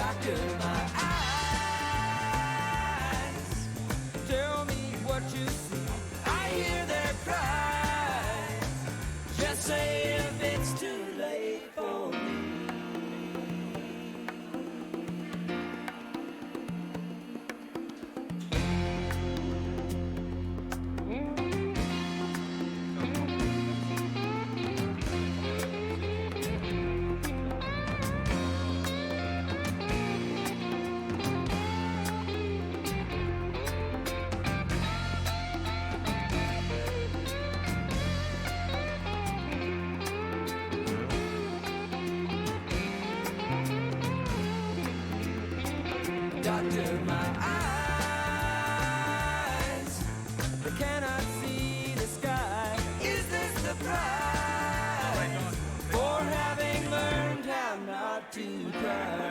Doctor, my eyes, tell me what you see. I hear their cries. Just say if it's too late for me. Doctor, my eyes, I cannot see the sky. Is this the price for having learned how not to cry?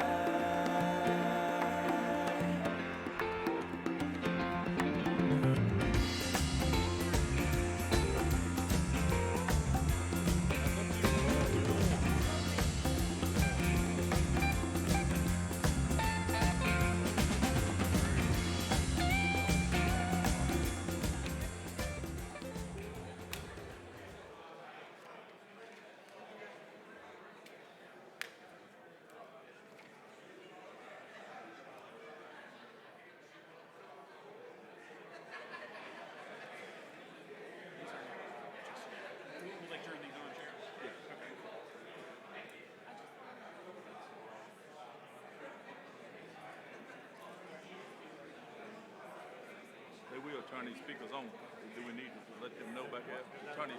They will turn these speakers on. Do we need to let them know back there? Turn these.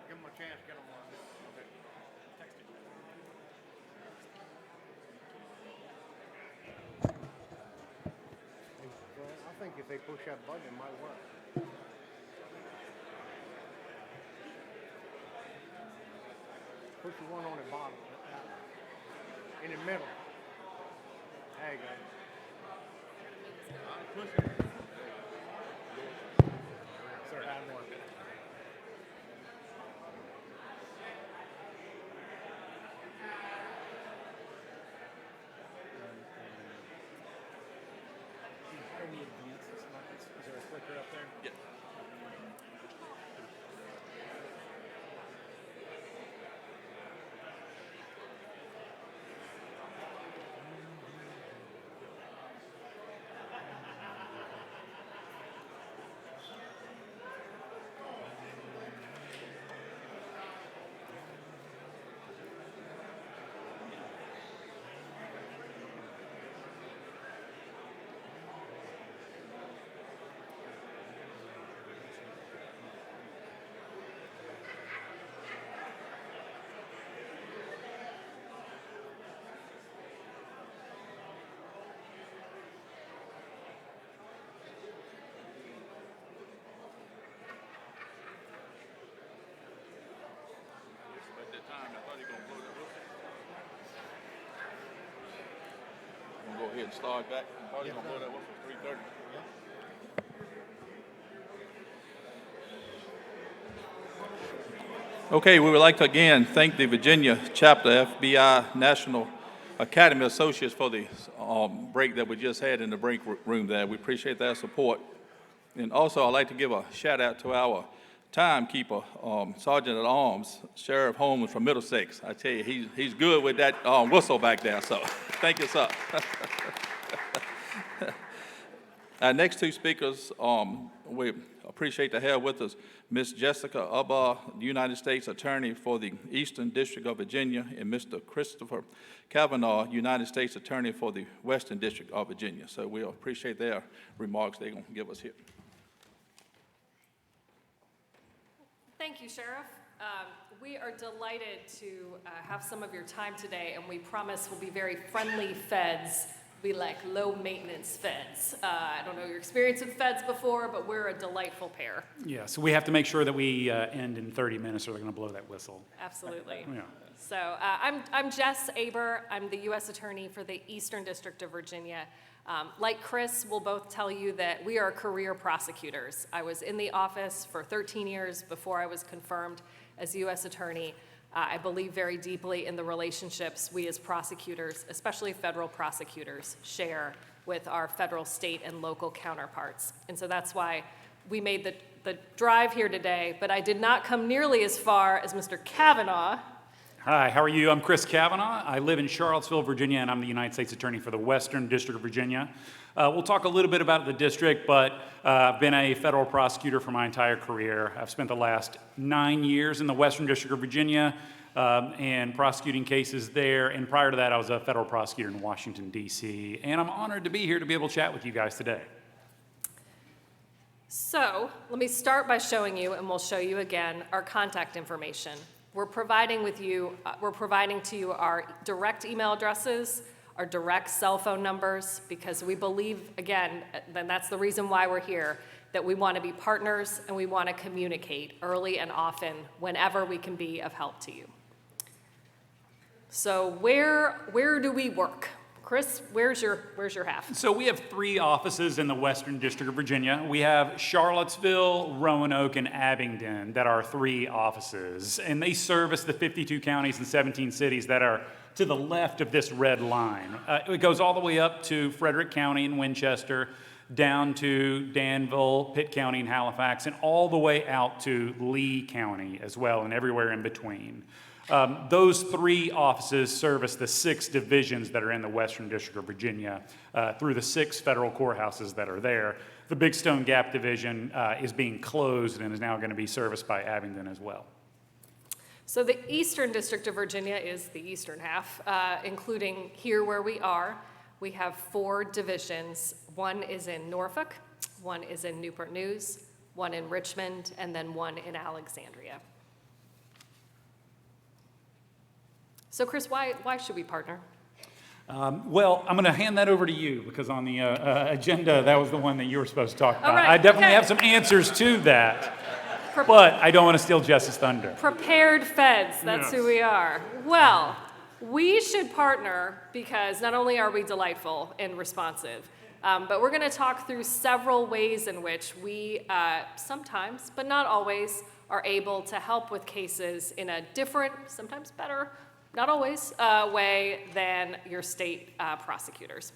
Give them a chance, get them on. Okay. I think if they push that button, it might work. Push the one on the bottom. In the middle. There you go. Push it. Sir, add more. Is there a clicker up there? Yeah. At that time, I thought you were going to blow that whistle. I'm going to go ahead and start back. I thought you were going to blow that whistle at 3:30. Okay, we would like to again thank the Virginia chapter FBI National Academy Associates for the break that we just had in the break room there. We appreciate their support. And also, I'd like to give a shout out to our timekeeper, Sergeant at Arms, Sheriff Holmes from Middlesex. I tell you, he's good with that whistle back there. So, thank you, sir. Our next two speakers we appreciate to have with us Ms. Jessica Uba, United States Attorney for the Eastern District of Virginia, and Mr. Christopher Kavanaugh, United States Attorney for the Western District of Virginia. So we appreciate their remarks they're going to give us here. Thank you, Sheriff. We are delighted to have some of your time today, and we promise we'll be very friendly feds. We like low-maintenance feds. I don't know your experience with feds before, but we're a delightful pair. Yeah, so we have to make sure that we end in 30 minutes or they're going to blow that whistle. Absolutely. Yeah. So I'm Jess Aber. I'm the U.S. Attorney for the Eastern District of Virginia. Like Chris, we'll both tell you that we are career prosecutors. I was in the office for 13 years before I was confirmed as U.S. Attorney. I believe very deeply in the relationships we as prosecutors, especially federal prosecutors, share with our federal, state, and local counterparts. And so that's why we made the drive here today, but I did not come nearly as far as Mr. Kavanaugh. Hi, how are you? I'm Chris Kavanaugh. I live in Charlottesville, Virginia, and I'm the United States Attorney for the Western District of Virginia. We'll talk a little bit about the district, but I've been a federal prosecutor for my entire career. I've spent the last 9 years in the Western District of Virginia and prosecuting cases there. And prior to that, I was a federal prosecutor in Washington, D.C. And I'm honored to be here to be able to chat with you guys today. So let me start by showing you, and we'll show you again, our contact information. We're providing to you our direct email addresses, our direct cell phone numbers, because we believe, again, and that's the reason why we're here, that we want to be partners and we want to communicate early and often whenever we can be of help to you. So where do we work? Chris, where's your half? So we have 3 offices in the Western District of Virginia. We have Charlottesville, Roanoke, and Abingdon that are 3 offices. And they service the 52 counties and 17 cities that are to the left of this red line. It goes all the way up to Frederick County and Winchester, down to Danville, Pitt County, and Halifax, and all the way out to Lee County as well, and everywhere in between. Those 3 offices service the 6 divisions that are in the Western District of Virginia through the 6 federal courthouses that are there. The Big Stone Gap Division is being closed and is now going to be serviced by Abingdon as well. So the Eastern District of Virginia is the eastern half, including here where we are. We have 4 divisions. One is in Norfolk, one is in Newport News, one in Richmond, and then one in Alexandria. So Chris, why should we partner? Well, I'm going to hand that over to you because on the agenda, that was the one that you were supposed to talk about. right, I definitely okay. have some answers to that, but I don't want to steal Jess's thunder. Prepared feds, that's Yes. who we are. Well, we should partner because not only are we delightful and responsive, but we're going to talk through several ways in which we sometimes, but not always, are able to help with cases in a different, sometimes better, not always, way than your state prosecutors.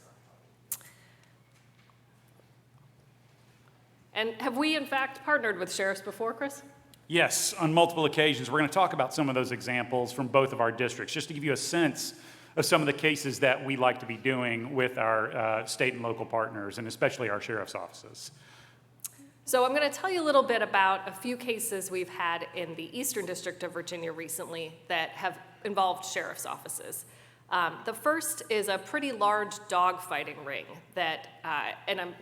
And have we, in fact, partnered with sheriffs before, Chris? Yes, on multiple occasions. We're going to talk about some of those examples from both of our districts, just to give you a sense of some of the cases that we like to be doing with our state and local partners, and especially our sheriff's offices. So I'm going to tell you a little bit about a few cases we've had in the Eastern District of Virginia recently that have involved sheriff's offices. The first is a pretty large dogfighting ring that,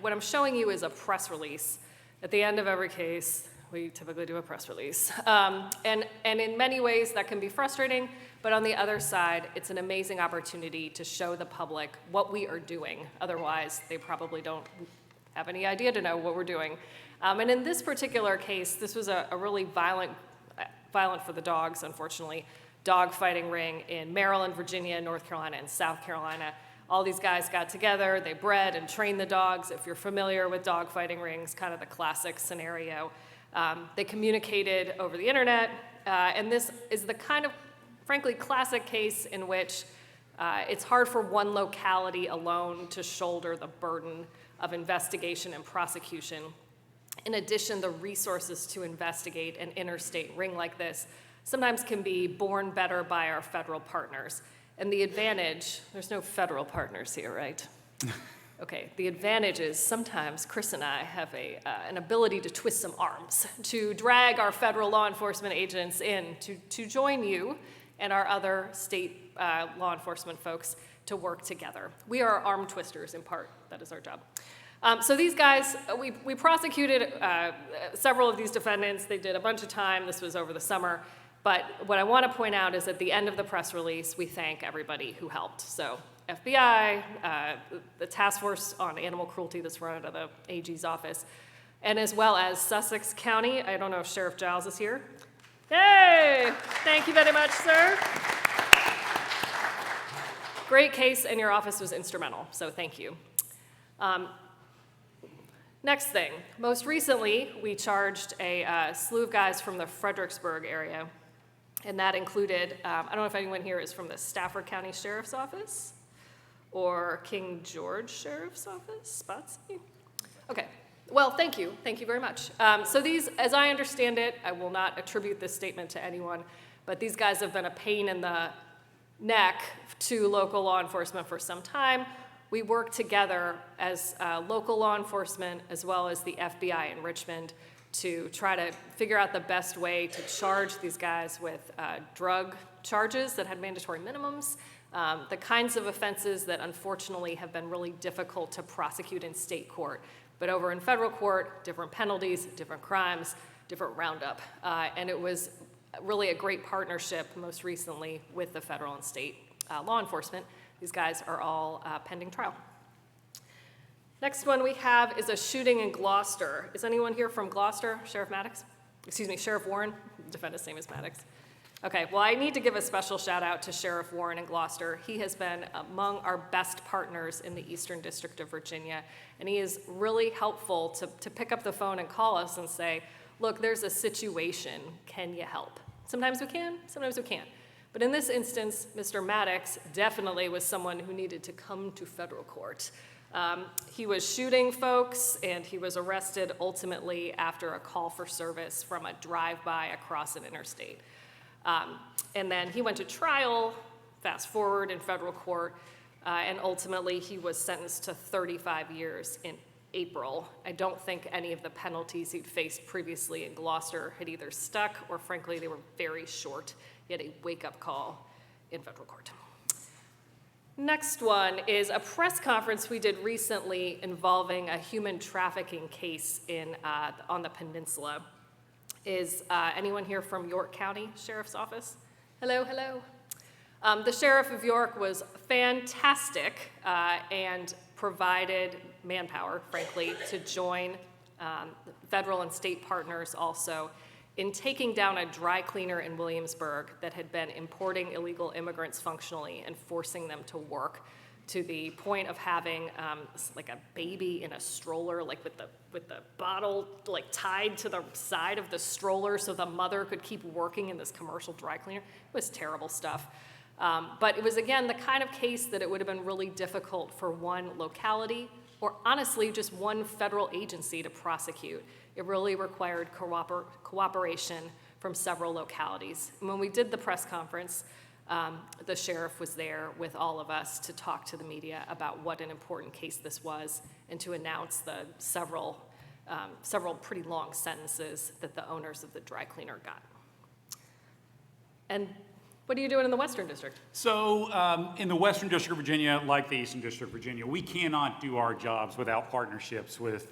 what I'm showing you is a press release. At the end of every case, we typically do a press release. And in many ways that can be frustrating, but on the other side, it's an amazing opportunity to show the public what we are doing. Otherwise, they probably don't have any idea to know what we're doing. And in this particular case, this was a really violent for the dogs, unfortunately, dog fighting ring in Maryland, Virginia, North Carolina, and South Carolina. All these guys got together, they bred and trained the dogs. If you're familiar with dog fighting rings, kind of the classic scenario. They communicated over the internet, and this is the kind of, frankly, classic case in which it's hard for one locality alone to shoulder the burden of investigation and prosecution. In addition, the resources to investigate an interstate ring like this sometimes can be borne better by our federal partners. And the advantage, there's no federal partners here, right? Okay, the advantage is sometimes Chris and I have an ability to twist some arms, to drag our federal law enforcement agents in to join you and our other state law enforcement folks to work together. We are arm twisters in part. That is our job. So these guys, we prosecuted several of these defendants. They did a bunch of time. This was over the summer. But what I want to point out is at the end of the press release, we thank everybody who helped. So FBI, the task force on animal cruelty that's run out of the AG's office, and as well as Sussex County. I don't know if Sheriff Giles is here. Hey, thank you very much, sir. Great case, and your office was instrumental, so thank you. Next thing, most recently, we charged a slew of guys from the Fredericksburg area, and that included, I don't know if anyone here is from the Stafford County Sheriff's Office or King George Sheriff's Office, Spotsy? Okay, well, thank you very much. So these, as I understand it, I will not attribute this statement to anyone, but these guys have been a pain in the neck to local law enforcement for some time. We work together as local law enforcement as well as the FBI in Richmond to try to figure out the best way to charge these guys with drug charges that had mandatory minimums, the kinds of offenses that unfortunately have been really difficult to prosecute in state court. But over in federal court, different penalties, different crimes, different roundup. And it was really a great partnership most recently with the federal and state law enforcement. These guys are all pending trial. Next one we have is a shooting in Gloucester. Is anyone here from Gloucester? Sheriff Maddox? Excuse me, Sheriff Warren? The defendant's name is Maddox. Okay, well, I need to give a special shout out to Sheriff Warren in Gloucester. He has been among our best partners in the Eastern District of Virginia, and he is really helpful to pick up the phone and call us and say, look, there's a situation, can you help? Sometimes we can, sometimes we can't. But in this instance, Mr. Maddox definitely was someone who needed to come to federal court. He was shooting folks, and he was arrested ultimately after a call for service from a drive-by across an interstate. And then he went to trial, fast forward in federal court, and ultimately he was sentenced to 35 years in April. I don't think any of the penalties he'd faced previously in Gloucester had either stuck or frankly they were very short. He had a wake-up call in federal court. Next one is a press conference we did recently involving a human trafficking case on the peninsula. Is anyone here from York County Sheriff's Office? Hello, hello. The Sheriff of York was fantastic and provided manpower, frankly, to join federal and state partners also in taking down a dry cleaner in Williamsburg that had been importing illegal immigrants functionally and forcing them to work to the point of having like a baby in a stroller, like with the bottle like tied to the side of the stroller so the mother could keep working in this commercial dry cleaner. It was terrible stuff. But it was, again, the kind of case that it would have been really difficult for one locality or honestly just one federal agency to prosecute. It really required cooperation from several localities. And when we did the press conference, the sheriff was there with all of us to talk to the media about what an important case this was and to announce the several pretty long sentences that the owners of the dry cleaner got. And what are you doing in the Western District? So in the Western District of Virginia, like the Eastern District of Virginia, we cannot do our jobs without partnerships with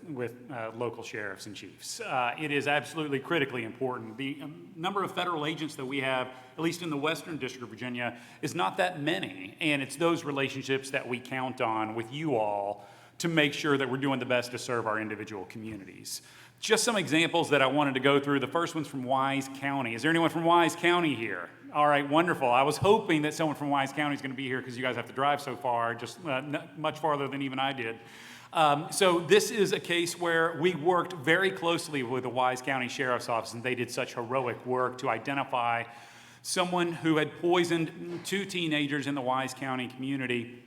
local sheriffs and chiefs. It is absolutely critically important. The number of federal agents that we have, at least in the Western District of Virginia, is not that many. And it's those relationships that we count on with you all to make sure that we're doing the best to serve our individual communities. Just some examples that I wanted to go through. The first one's from Wise County. Is there anyone from Wise County here? All right, wonderful. I was hoping that someone from Wise County is going to be here because you guys have to drive so far, just much farther than even I did. So this is a case where we worked very closely with the Wise County Sheriff's Office, and they did such heroic work to identify someone who had poisoned 2 teenagers in the Wise County community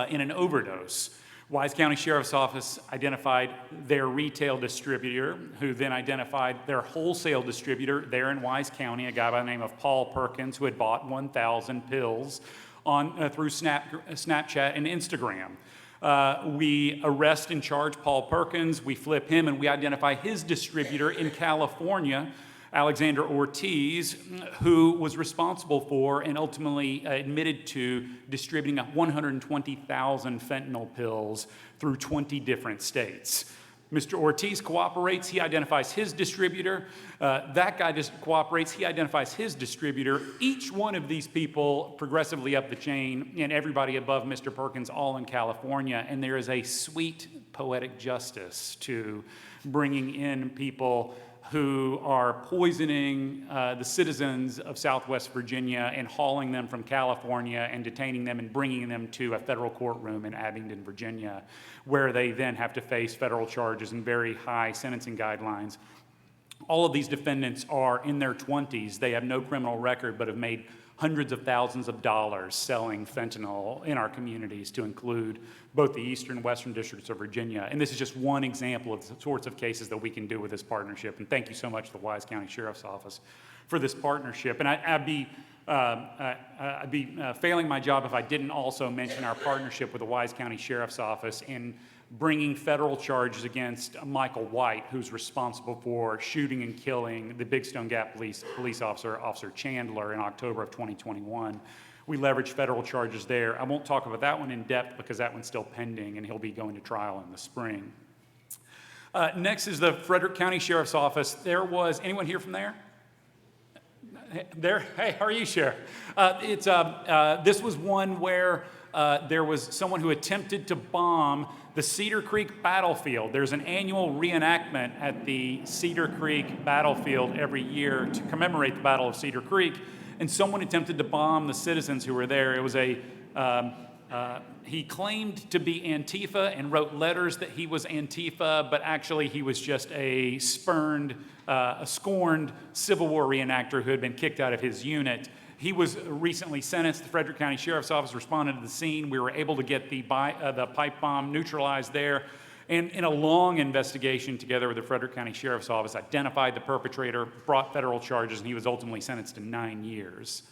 in an overdose. Wise County Sheriff's Office identified their retail distributor, who then identified their wholesale distributor there in Wise County, a guy by the name of Paul Perkins, who had bought 1,000 pills through Snapchat and Instagram. We arrest and charge Paul Perkins, we flip him, and we identify his distributor in California, Alexander Ortiz, who was responsible for and ultimately admitted to distributing 120,000 fentanyl pills through 20 different states. Mr. Ortiz cooperates, he identifies his distributor. That guy just cooperates, he identifies his distributor. Each one of these people progressively up the chain, and everybody above Mr. Perkins, all in California. And there is a sweet poetic justice to bringing in people who are poisoning the citizens of Southwest Virginia and hauling them from California and detaining them and bringing them to a federal courtroom in Abingdon, Virginia, where they then have to face federal charges and very high sentencing guidelines. All of these defendants are in their 20s. They have no criminal record, but have made hundreds of thousands of dollars selling fentanyl in our communities, to include both the eastern and western districts of Virginia. And this is just one example of the sorts of cases that we can do with this partnership. And thank you so much to the Wise County Sheriff's Office for this partnership. And I'd be failing my job if I didn't also mention our partnership with the Wise County Sheriff's Office in bringing federal charges against Michael White, who's responsible for shooting and killing the Big Stone Gap police officer, Officer Chandler, in October of 2021. We leveraged federal charges there. I won't talk about that one in depth because that one's still pending, and he'll be going to trial in the spring. Next is the Frederick County Sheriff's Office. There was, anyone here from there? There, hey, how are you, Sheriff? This was one where there was someone who attempted to bomb the Cedar Creek battlefield. There's an annual reenactment at the Cedar Creek battlefield every year to commemorate the Battle of Cedar Creek, and someone attempted to bomb the citizens who were there. It was he claimed to be Antifa and wrote letters that he was Antifa, but actually he was just a scorned Civil War reenactor who had been kicked out of his unit. He was recently sentenced. The Frederick County Sheriff's Office responded to the scene. We were able to get the pipe bomb neutralized there. And in a long investigation together with the Frederick County Sheriff's Office, identified the perpetrator, brought federal charges, and he was ultimately sentenced to 9 years.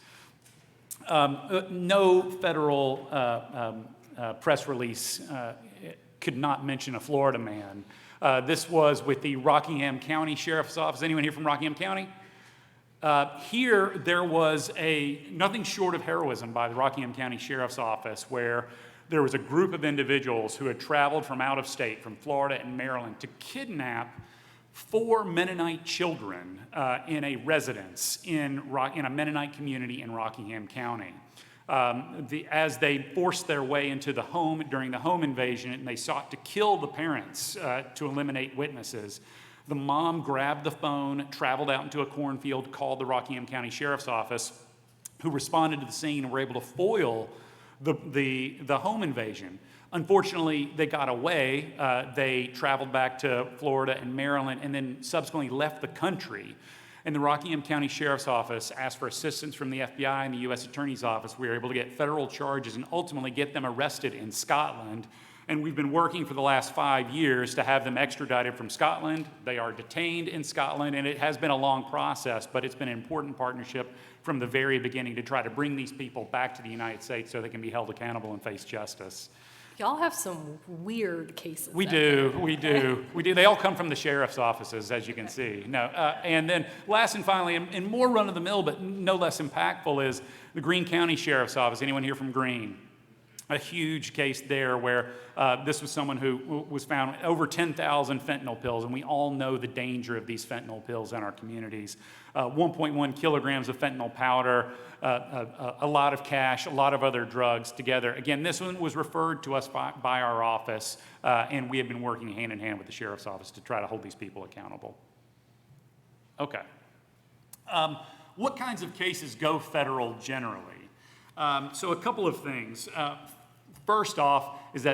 No federal press release could not mention a Florida man. This was with the Rockingham County Sheriff's Office. Anyone here from Rockingham County? Here, there was nothing short of heroism by the Rockingham County Sheriff's Office, where there was a group of individuals who had traveled from out of state, from Florida and Maryland, to kidnap 4 Mennonite children in a residence in a Mennonite community in Rockingham County. As they forced their way into the home during the home invasion, and they sought to kill the parents to eliminate witnesses, the mom grabbed the phone, traveled out into a cornfield, called the Rockingham County Sheriff's Office, who responded to the scene and were able to foil the home invasion. Unfortunately, they got away. They traveled back to Florida and Maryland and then subsequently left the country. And the Rockingham County Sheriff's Office asked for assistance from the FBI and the U.S. Attorney's Office. We were able to get federal charges and ultimately get them arrested in Scotland. And we've been working for the last 5 years to have them extradited from Scotland. They are detained in Scotland, and it has been a long process, but it's been an important partnership from the very beginning to try to bring these people back to the United States so they can be held accountable and face justice. Y'all have some weird cases. We do. They all come from the sheriff's offices, as you can see. And then last and finally, and more run-of-the-mill, but no less impactful, is the Greene County Sheriff's Office. Anyone here from Greene? A huge case there where this was someone who was found over 10,000 fentanyl pills, and we all know the danger of these fentanyl pills in our communities. 1.1 kilograms of fentanyl powder, a lot of cash, a lot of other drugs together. Again, this one was referred to us by our office, and we have been working hand in hand with the Sheriff's Office to try to hold these people accountable. Okay. What kinds of cases go federal generally? So a couple of things. First off is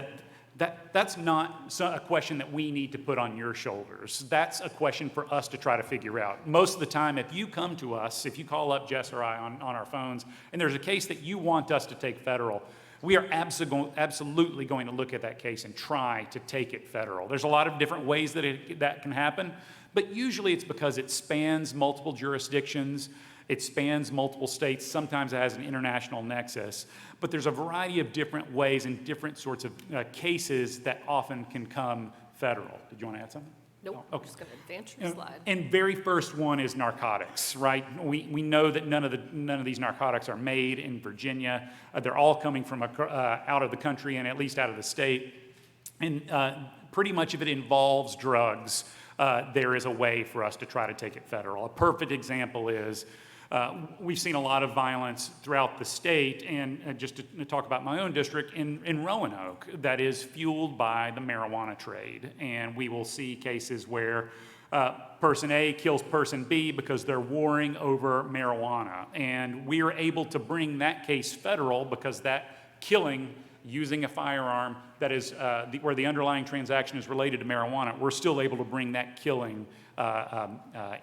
that's not a question that we need to put on your shoulders. That's a question for us to try to figure out. Most of the time, if you come to us, if you call up Jess or I on our phones, and there's a case that you want us to take federal, we are absolutely going to look at that case and try to take it federal. There's a lot of different ways that can happen, but usually it's because it spans multiple jurisdictions. It spans multiple states. Sometimes it has an international nexus. But there's a variety of different ways and different sorts of cases that often can come federal. Did you want to add something? Nope, Oh, I'm just going to advance your slide. And very first one is narcotics, right? We know that none of these narcotics are made in Virginia. They're all coming from out of the country and at least out of the state. And pretty much if it involves drugs, there is a way for us to try to take it federal. A perfect example is we've seen a lot of violence throughout the state, and just to talk about my own district, in Roanoke, that is fueled by the marijuana trade. And we will see cases where person A kills person B because they're warring over marijuana. And we are able to bring that case federal because that killing using a firearm that is where the underlying transaction is related to marijuana, we're still able to bring that killing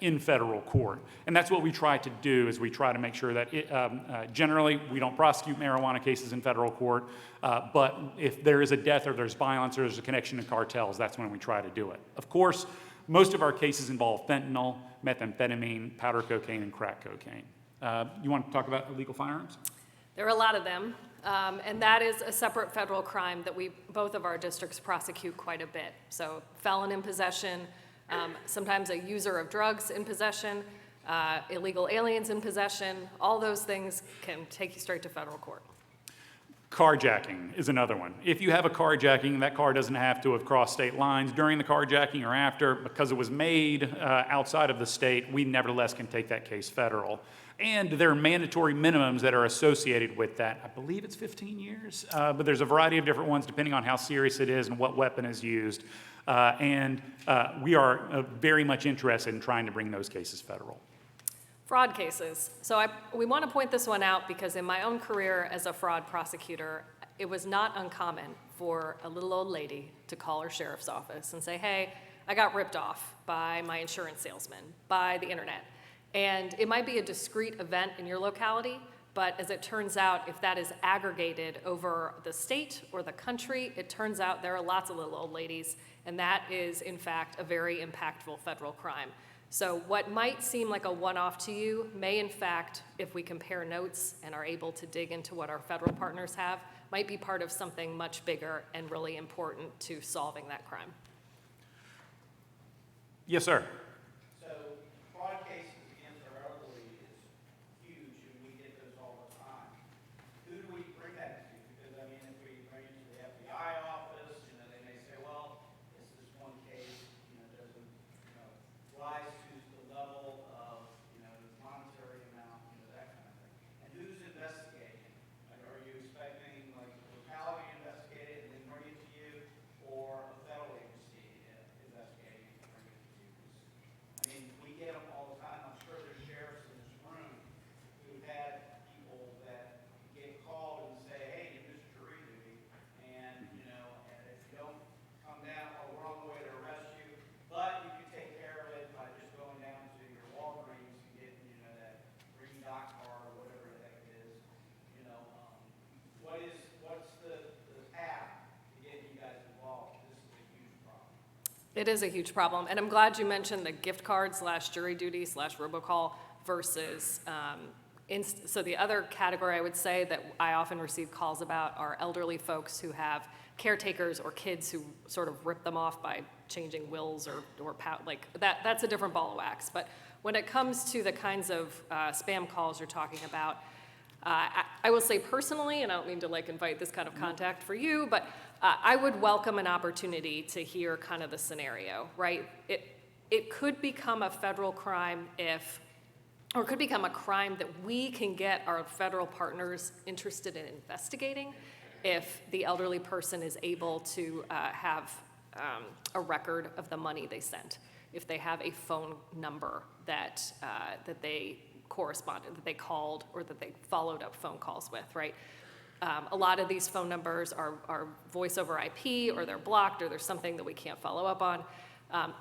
in federal court. And that's what we try to do, is we try to make sure that generally we don't prosecute marijuana cases in federal court, but if there is a death or there's violence or there's a connection to cartels, that's when we try to do it. Of course, most of our cases involve fentanyl, methamphetamine, powder cocaine, and crack cocaine. You want to talk about illegal firearms? There are a lot of them, and that is a separate federal crime that both of our districts prosecute quite a bit. So felon in possession, sometimes a user of drugs in possession, illegal aliens in possession, all those things can take you straight to federal court. Carjacking is another one. If you have a carjacking, that car doesn't have to have crossed state lines during the carjacking or after. Because it was made outside of the state, we nevertheless can take that case federal. And there are mandatory minimums that are associated with that. I believe it's 15 years, but there's a variety of different ones depending on how serious it is and what weapon is used. And we are very much interested in trying to bring those cases federal. Fraud cases. So we want to point this one out because in my own career as a fraud prosecutor, it was not uncommon for a little old lady to call her sheriff's office and say, hey, I got ripped off by my insurance salesman, by the internet. And it might be a discrete event in your locality, but as it turns out, if that is aggregated over the state or the country, it turns out there are lots of little old ladies, and that is, in fact, a very impactful federal crime. So what might seem like a one-off to you may, in fact, if we compare notes and are able to dig into what our federal partners have, might be part of something much bigger and really important to solving that crime. Yes, sir. So fraud cases against our elderly is huge, and we get those all the time. Who do we bring that to? Because, I mean, if we bring it to the FBI office, they may say, well, this one case, doesn't, rise to the level of, the monetary amount, that kind of thing. And who's investigating? Like, are you expecting, the locality to investigate it and then bring it to you, or a federal agency investigating it and bring it to you? I mean, we get them all the time. I'm sure there's sheriffs in this room who've had people that get called and say, hey, you missed jury duty, and, and if you don't come down, we're on the way to arrest you, but you can take care of it by just going down to your Walgreens and getting, that green doc card or whatever the heck it is. What's the path to getting you guys involved? This is a huge problem. It is a huge problem, and I'm glad you mentioned the gift card / jury duty / robocall versus, so the other category I would say that I often receive calls about are elderly folks who have caretakers or kids who sort of rip them off by changing wills or that's a different ball of wax. But when it comes to the kinds of spam calls you're talking about, I will say personally, and I don't mean to invite this kind of contact for you, but I would welcome an opportunity to hear kind of the scenario, right? It could become a federal crime or it could become a crime that we can get our federal partners interested in investigating if the elderly person is able to have a record of the money they sent, if they have a phone number that they corresponded, that they called, or that they followed up phone calls with, right? A lot of these phone numbers are voice over IP, or they're blocked, or there's something that we can't follow up on.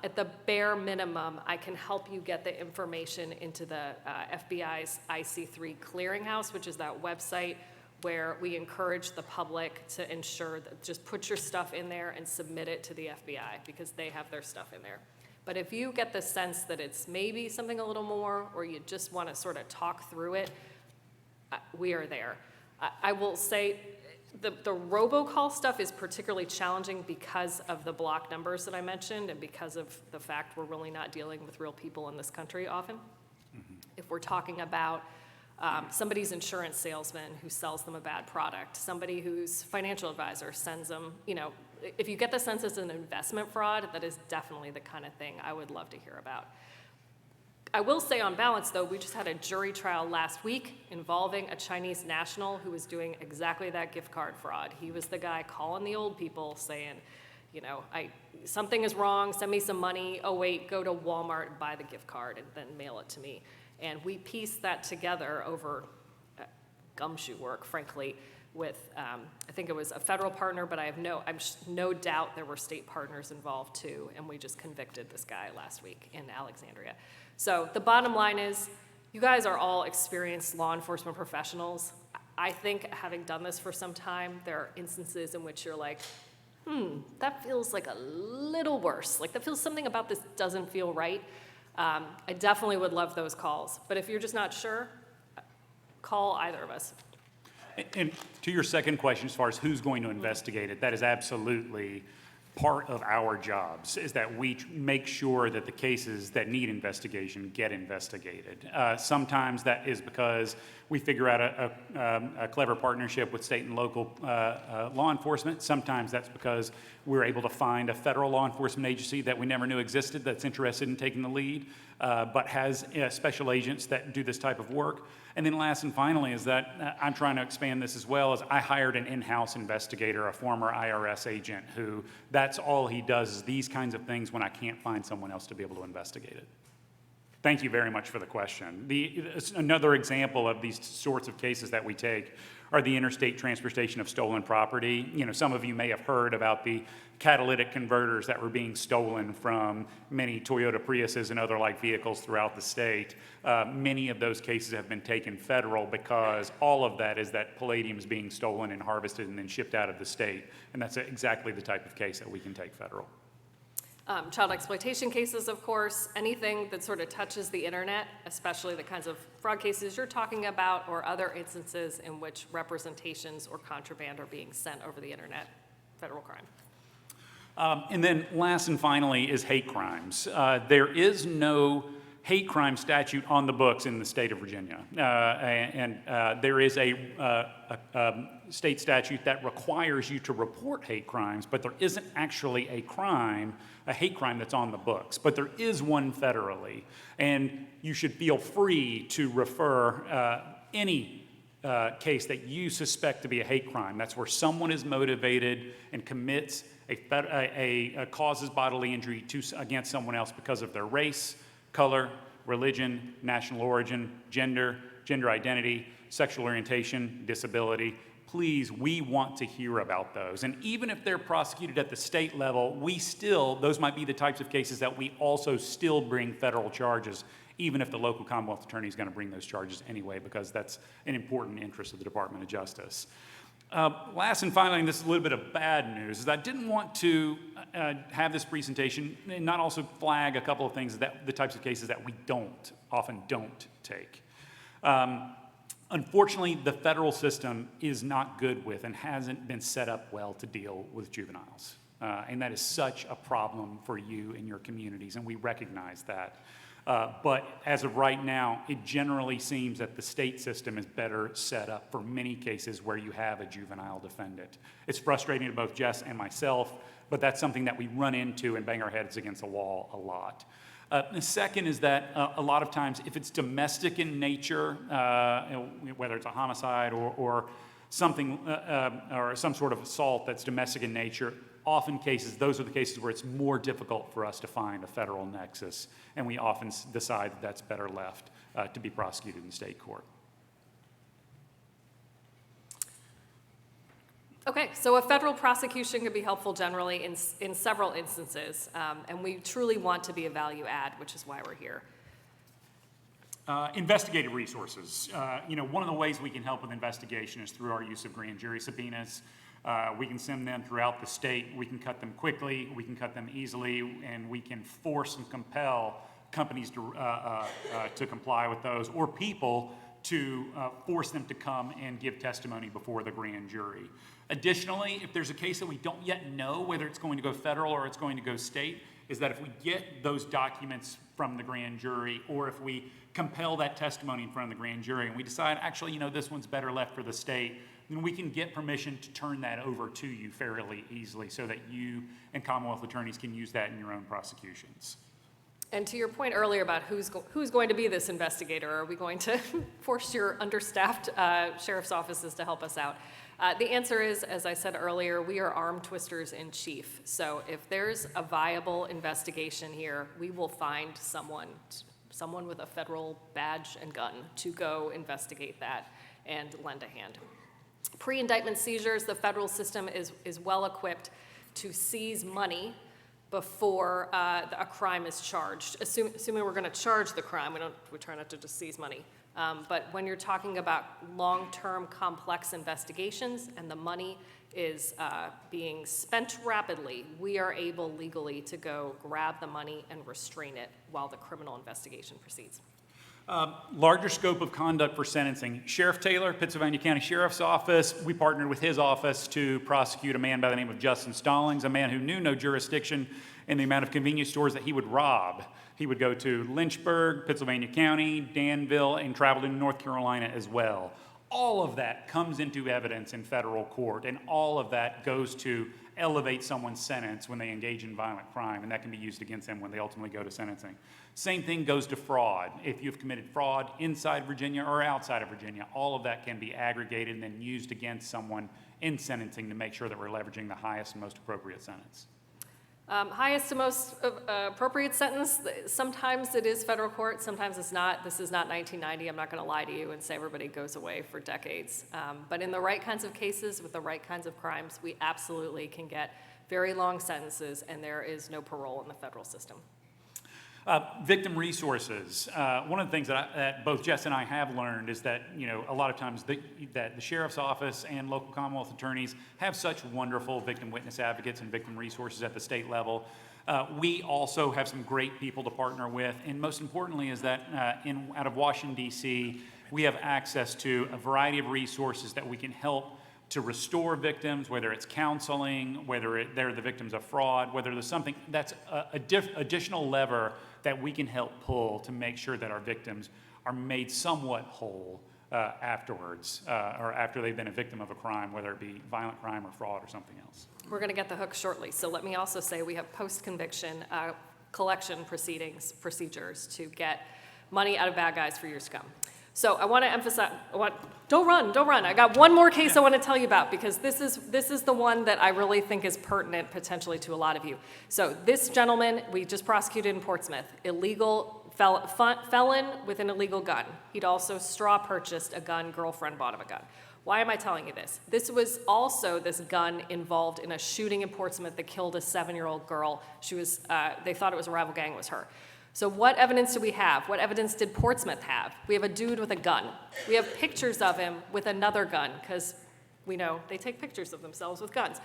At the bare minimum, I can help you get the information into the FBI's IC3 clearinghouse, which is that website where we encourage the public to ensure that just put your stuff in there and submit it to the FBI because they have their stuff in there. But if you get the sense that it's maybe something a little more, or you just want to sort of talk through it, we are there. I will say the robocall stuff is particularly challenging because of the block numbers that I mentioned and because of the fact we're really not dealing with real people in this country often. If we're talking about somebody's insurance salesman who sells them a bad product, somebody whose financial advisor sends them, if you get the sense it's an investment fraud, that is definitely the kind of thing I would love to hear about. I will say on balance, though, we just had a jury trial last week involving a Chinese national who was doing exactly that gift card fraud. He was the guy calling the old people saying, something is wrong, send me some money. Oh, wait, go to Walmart and buy the gift card and then mail it to me. And we pieced that together over gumshoe work, frankly, with, I think it was a federal partner, but I have no doubt there were state partners involved too, and we just convicted this guy last week in Alexandria. So the bottom line is, you guys are all experienced law enforcement professionals. I think having done this for some time, there are instances in which you're like, that feels like a little worse. Like, that feels something about this doesn't feel right. I definitely would love those calls. But if you're just not sure, call either of us. And to your second question, as far as who's going to investigate it, that is absolutely part of our jobs, is that we make sure that the cases that need investigation get investigated. Sometimes that is because we figure out a clever partnership with state and local law enforcement. Sometimes that's because we're able to find a federal law enforcement agency that we never knew existed that's interested in taking the lead, but has special agents that do this type of work. And then last and finally is that I'm trying to expand this as well, as I hired an in-house investigator, a former IRS agent, who that's all he does is these kinds of things when I can't find someone else to be able to investigate it. Thank you very much for the question. Another example of these sorts of cases that we take are the interstate transportation of stolen property. Some of you may have heard about the catalytic converters that were being stolen from many Toyota Priuses and other like vehicles throughout the state. Many of those cases have been taken federal because all of that is that palladium is being stolen and harvested and then shipped out of the state. And that's exactly the type of case that we can take federal. Child exploitation cases, of course, anything that sort of touches the internet, especially the kinds of fraud cases you're talking about, or other instances in which representations or contraband are being sent over the internet, federal crime. And then last and finally is hate crimes. There is no hate crime statute on the books in the state of Virginia. And there is a state statute that requires you to report hate crimes, but there isn't actually a hate crime that's on the books. But there is one federally, and you should feel free to refer any case that you suspect to be a hate crime. That's where someone is motivated and commits causes bodily injury against someone else because of their race, color, religion, national origin, gender identity, sexual orientation, disability. Please, we want to hear about those. And even if they're prosecuted at the state level, those might be the types of cases that we also still bring federal charges, even if the local Commonwealth attorney is going to bring those charges anyway, because that's an important interest of the Department of Justice. Last and finally, and this is a little bit of bad news, is I didn't want to have this presentation and not also flag a couple of things, the types of cases that we often don't take. Unfortunately, the federal system is not good with and hasn't been set up well to deal with juveniles. And that is such a problem for you and your communities, and we recognize that. But as of right now, it generally seems that the state system is better set up for many cases where you have a juvenile defendant. It's frustrating to both Jess and myself, but that's something that we run into and bang our heads against the wall a lot. The second is that a lot of times, if it's domestic in nature, whether it's a homicide or something or some sort of assault that's domestic in nature, often those are the cases where it's more difficult for us to find a federal nexus, and we often decide that that's better left to be prosecuted in state court. Okay, so a federal prosecution could be helpful generally in several instances, and we truly want to be a value add, which is why we're here. Investigative resources. One of the ways we can help with investigation is through our use of grand jury subpoenas. We can send them throughout the state. We can cut them quickly, we can cut them easily, and we can force and compel companies to comply with those, or people to force them to come and give testimony before the grand jury. Additionally, if there's a case that we don't yet know whether it's going to go federal or it's going to go state, is that if we get those documents from the grand jury, or if we compel that testimony in front of the grand jury and we decide, actually, you know, this one's better left for the state, then we can get permission to turn that over to you fairly easily so that you and Commonwealth attorneys can use that in your own prosecutions. And to your point earlier about who's going to be this investigator, are we going to force your understaffed sheriff's offices to help us out? The answer is, as I said earlier, we are arm twisters in chief. So if there's a viable investigation here, we will find someone with a federal badge and gun to go investigate that and lend a hand. Pre-indictment seizures, the federal system is well equipped to seize money before a crime is charged. Assuming we're going to charge the crime, we try not to just seize money. But when you're talking about long-term complex investigations and the money is being spent rapidly, we are able legally to go grab the money and restrain it while the criminal investigation proceeds. Larger scope of conduct for sentencing. Sheriff Taylor, Pittsylvania County Sheriff's Office, we partnered with his office to prosecute a man by the name of Justin Stallings, a man who knew no jurisdiction in the amount of convenience stores that he would rob. He would go to Lynchburg, Pittsylvania County, Danville, and traveled into North Carolina as well. All of that comes into evidence in federal court, and all of that goes to elevate someone's sentence when they engage in violent crime, and that can be used against them when they ultimately go to sentencing. Same thing goes to fraud. If you've committed fraud inside Virginia or outside of Virginia, all of that can be aggregated and then used against someone in sentencing to make sure that we're leveraging the highest and most appropriate sentence. Highest to most appropriate sentence, sometimes it is federal court, sometimes it's not. This is not 1990. I'm not going to lie to you and say everybody goes away for decades. But in the right kinds of cases with the right kinds of crimes, we absolutely can get very long sentences, and there is no parole in the federal system. Victim resources. One of the things that both Jess and I have learned is that, you know, a lot of times that the sheriff's office and local Commonwealth attorneys have such wonderful victim witness advocates and victim resources at the state level. We also have some great people to partner with, and most importantly is that out of Washington, D.C., we have access to a variety of resources that we can help to restore victims, whether it's counseling, whether they're the victims of fraud, whether there's something that's additional lever that we can help pull to make sure that our victims are made somewhat whole afterwards, or after they've been a victim of a crime, whether it be violent crime or fraud or something else. We're going to get the hook shortly, so let me also say we have post-conviction collection procedures to get money out of bad guys for years to come. So I want to emphasize, don't run. I got one more case I want to tell you about, because this is the one that I really think is pertinent potentially to a lot of you. So this gentleman, we just prosecuted in Portsmouth, illegal felon with an illegal gun. He'd also straw purchased a gun, girlfriend bought him a gun. Why am I telling you this? This was also this gun involved in a shooting in Portsmouth that killed a 7-year-old girl. They thought it was a rival gang, it was her. So what evidence do we have? What evidence did Portsmouth have? We have a dude with a gun. We have pictures of him with another gun, because we know they take pictures of themselves with guns.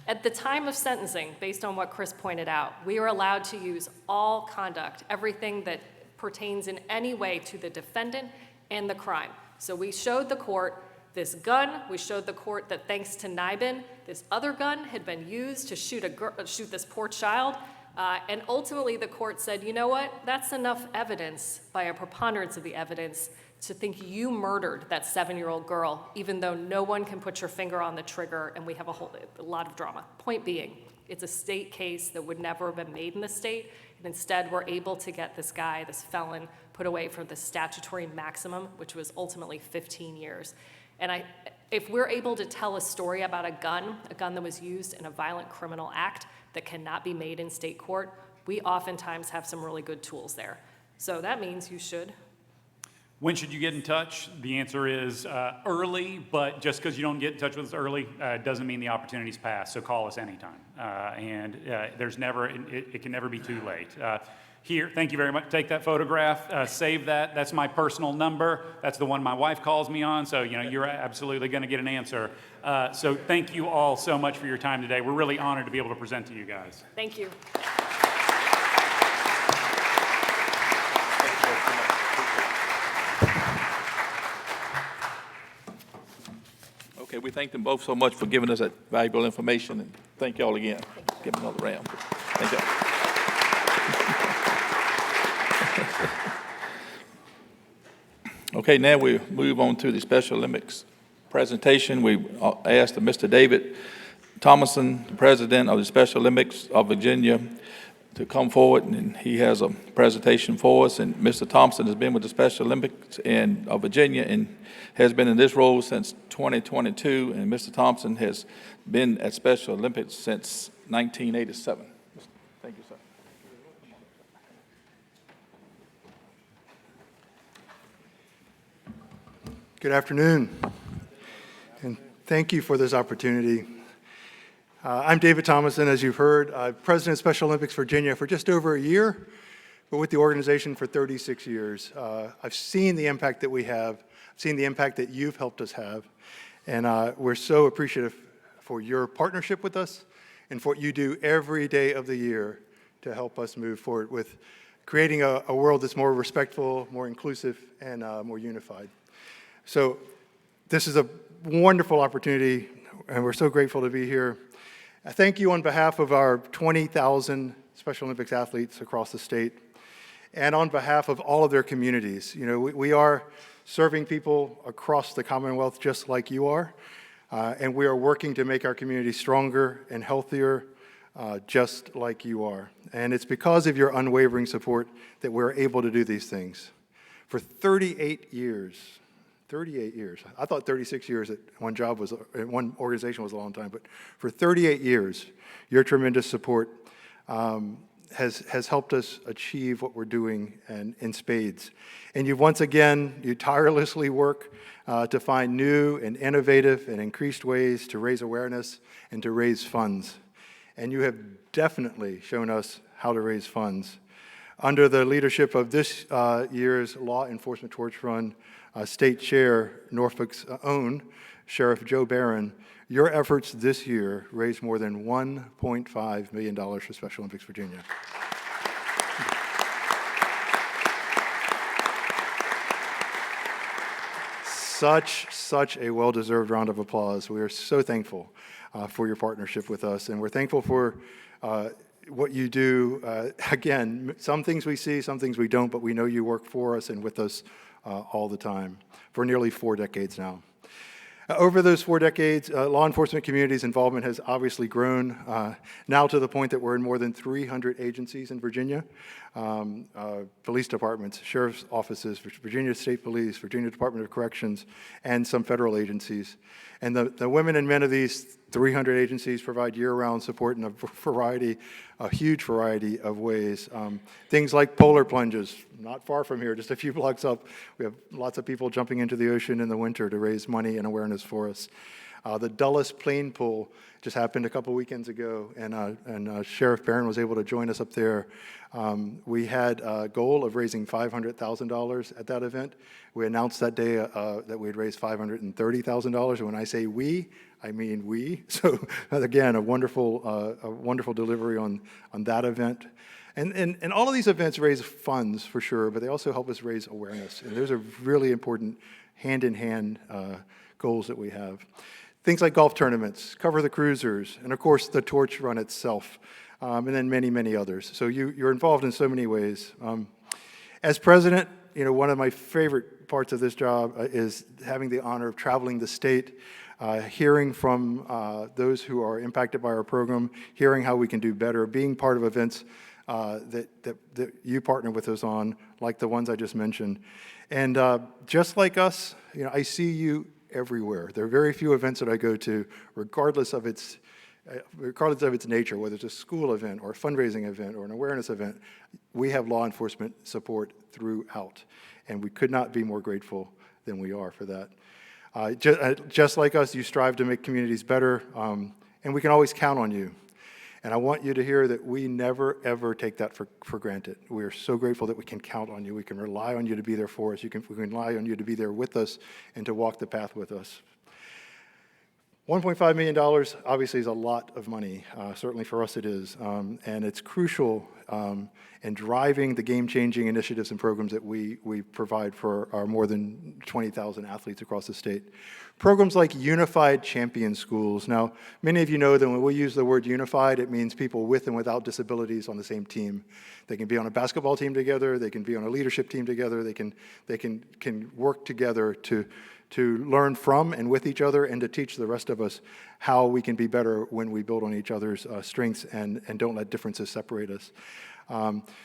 At the time of sentencing, based on what Chris pointed out, we are allowed to use all conduct, everything that pertains in any way to the defendant and the crime. So we showed the court this gun. We showed the court that thanks to Nibin, this other gun had been used to shoot this poor child. And ultimately, the court said, you know what? That's enough evidence, by a preponderance of the evidence, to think you murdered that 7-year-old girl, even though no one can put your finger on the trigger, and we have a lot of drama. Point being, it's a state case that would never have been made in the state, and instead we're able to get this guy, this felon, put away for the statutory maximum, which was ultimately 15 years. And if we're able to tell a story about a gun that was used in a violent criminal act that cannot be made in state court, we oftentimes have some really good tools there. So that means you should. When should you get in touch? The answer is early, but just because you don't get in touch with us early doesn't mean the opportunity's passed, so call us anytime. It can never be too late. Here, thank you very much. Take that photograph, save that. That's my personal number. That's the one my wife calls me on. So, you're absolutely going to get an answer. So thank you all so much for your time today. We're really honored to be able to present to you guys. Thank you. Okay, we thank them both so much for giving us that valuable information, and thank you all again. Give them another round. Thank you. Okay, now we move on to the Special Olympics presentation. We asked Mr. David Thomason, the president of the Special Olympics of Virginia, to come forward, and he has a presentation for us. And Mr. Thompson has been with the Special Olympics of Virginia and has been in this role since 2022. And Mr. Thompson has been at Special Olympics since 1987. Thank you, sir. Good afternoon, and thank you for this opportunity. I'm David Thomason, as you've heard. I'm president of Special Olympics Virginia for just over a year, but with the organization for 36 years. I've seen the impact that we have, I've seen the impact that you've helped us have, and we're so appreciative for your partnership with us and for what you do every day of the year to help us move forward with creating a world that's more respectful, more inclusive, and more unified. So this is a wonderful opportunity, and we're so grateful to be here. I thank you on behalf of our 20,000 Special Olympics athletes across the state, and on behalf of all of their communities. We are serving people across the Commonwealth just like you are, and we are working to make our community stronger and healthier just like you are. And it's because of your unwavering support that we're able to do these things. For 38 years, I thought 36 years at one organization was a long time, but for 38 years, your tremendous support has helped us achieve what we're doing in spades. And you tirelessly work to find new and innovative and increased ways to raise awareness and to raise funds. And you have definitely shown us how to raise funds. Under the leadership of this year's Law Enforcement Torch Run State Chair, Norfolk's own Sheriff Joe Barron, your efforts this year raised more than $1.5 million for Special Olympics Virginia. Such a well-deserved round of applause. We are so thankful for your partnership with us, and we're thankful for what you do. Again, some things we see, some things we don't, but we know you work for us and with us all the time for nearly 4 decades now. Over those 4 decades, law enforcement community's involvement has obviously grown, now to the point that we're in more than 300 agencies in Virginia, police departments, sheriff's offices, Virginia State Police, Virginia Department of Corrections, and some federal agencies. And the women and men of these 300 agencies provide year-round support in a huge variety of ways. Things like polar plunges, not far from here, just a few blocks up. We have lots of people jumping into the ocean in the winter to raise money and awareness for us. The Dulles Plane Pull just happened a couple weekends ago, and Sheriff Barron was able to join us up there. We had a goal of raising $500,000 at that event. We announced that day that we had raised $530,000, and when I say we, I mean we. So again, a wonderful delivery on that event. And all of these events raise funds for sure, but they also help us raise awareness. And those are really important hand-in-hand goals that we have. Things like golf tournaments, Cover the Cruisers, and of course the Torch Run itself, and then many, many others. So you're involved in so many ways. As president, one of my favorite parts of this job is having the honor of traveling the state, hearing from those who are impacted by our program, hearing how we can do better, being part of events that you partner with us on, like the ones I just mentioned. And just like us, I see you everywhere. There are very few events that I go to, regardless of its nature, whether it's a school event or a fundraising event or an awareness event. We have law enforcement support throughout, and we could not be more grateful than we are for that. Just like us, you strive to make communities better, and we can always count on you. And I want you to hear that we never, ever take that for granted. We are so grateful that we can count on you. We can rely on you to be there for us. We can rely on you to be there with us and to walk the path with us. $1.5 million obviously is a lot of money. Certainly for us it is. And it's crucial in driving the game-changing initiatives and programs that we provide for our more than 20,000 athletes across the state. Programs like Unified Champion Schools. Now, many of you know that when we use the word unified, it means people with and without disabilities on the same team. They can be on a basketball team together, they can be on a leadership team together, they can work together to learn from and with each other and to teach the rest of us how we can be better when we build on each other's strengths and don't let differences separate us.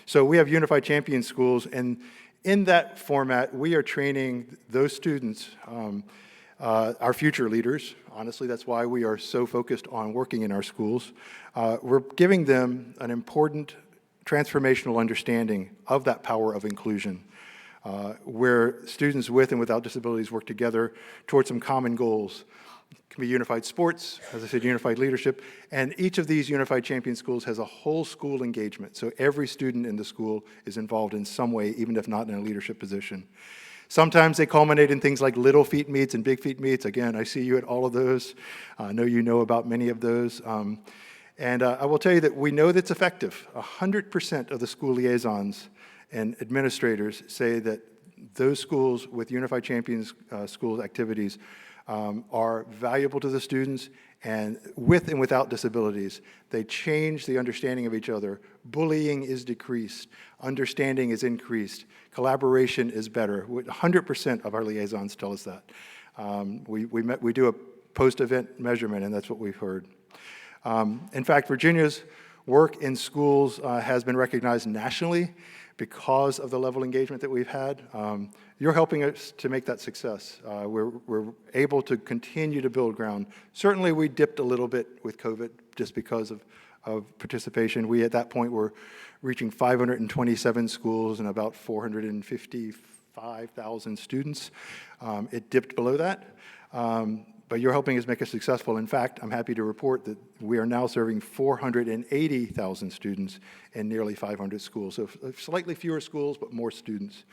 So we have Unified Champion Schools, and in that format, we are training those students, our future leaders. Honestly, that's why we are so focused on working in our schools. We're giving them an important transformational understanding of that power of inclusion. Where students with and without disabilities work together towards some common goals. It can be unified sports, as I said, unified leadership, and each of these Unified Champion Schools has a whole school engagement, so every student in the school is involved in some way, even if not in a leadership position. Sometimes they culminate in things like Little Feet meets and Big Feet meets. Again, I see you at all of those. I know you know about many of those. And I will tell you that we know that's effective. 100% of the school liaisons and administrators say that those schools with Unified Champions Schools activities are valuable to the students, and with and without disabilities. They change the understanding of each other. Bullying is decreased. Understanding is increased. Collaboration is better. 100% of our liaisons tell us that. We do a post-event measurement, and that's what we've heard. In fact, Virginia's work in schools has been recognized nationally because of the level of engagement that we've had. You're helping us to make that success. We're able to continue to build ground. Certainly we dipped a little bit with COVID just because of participation. We at that point were reaching 527 schools and about 455,000 students. It dipped below that. But you're helping us make us successful. In fact, I'm happy to report that we are now serving 480,000 students in nearly 500 schools. So slightly fewer schools, but more students.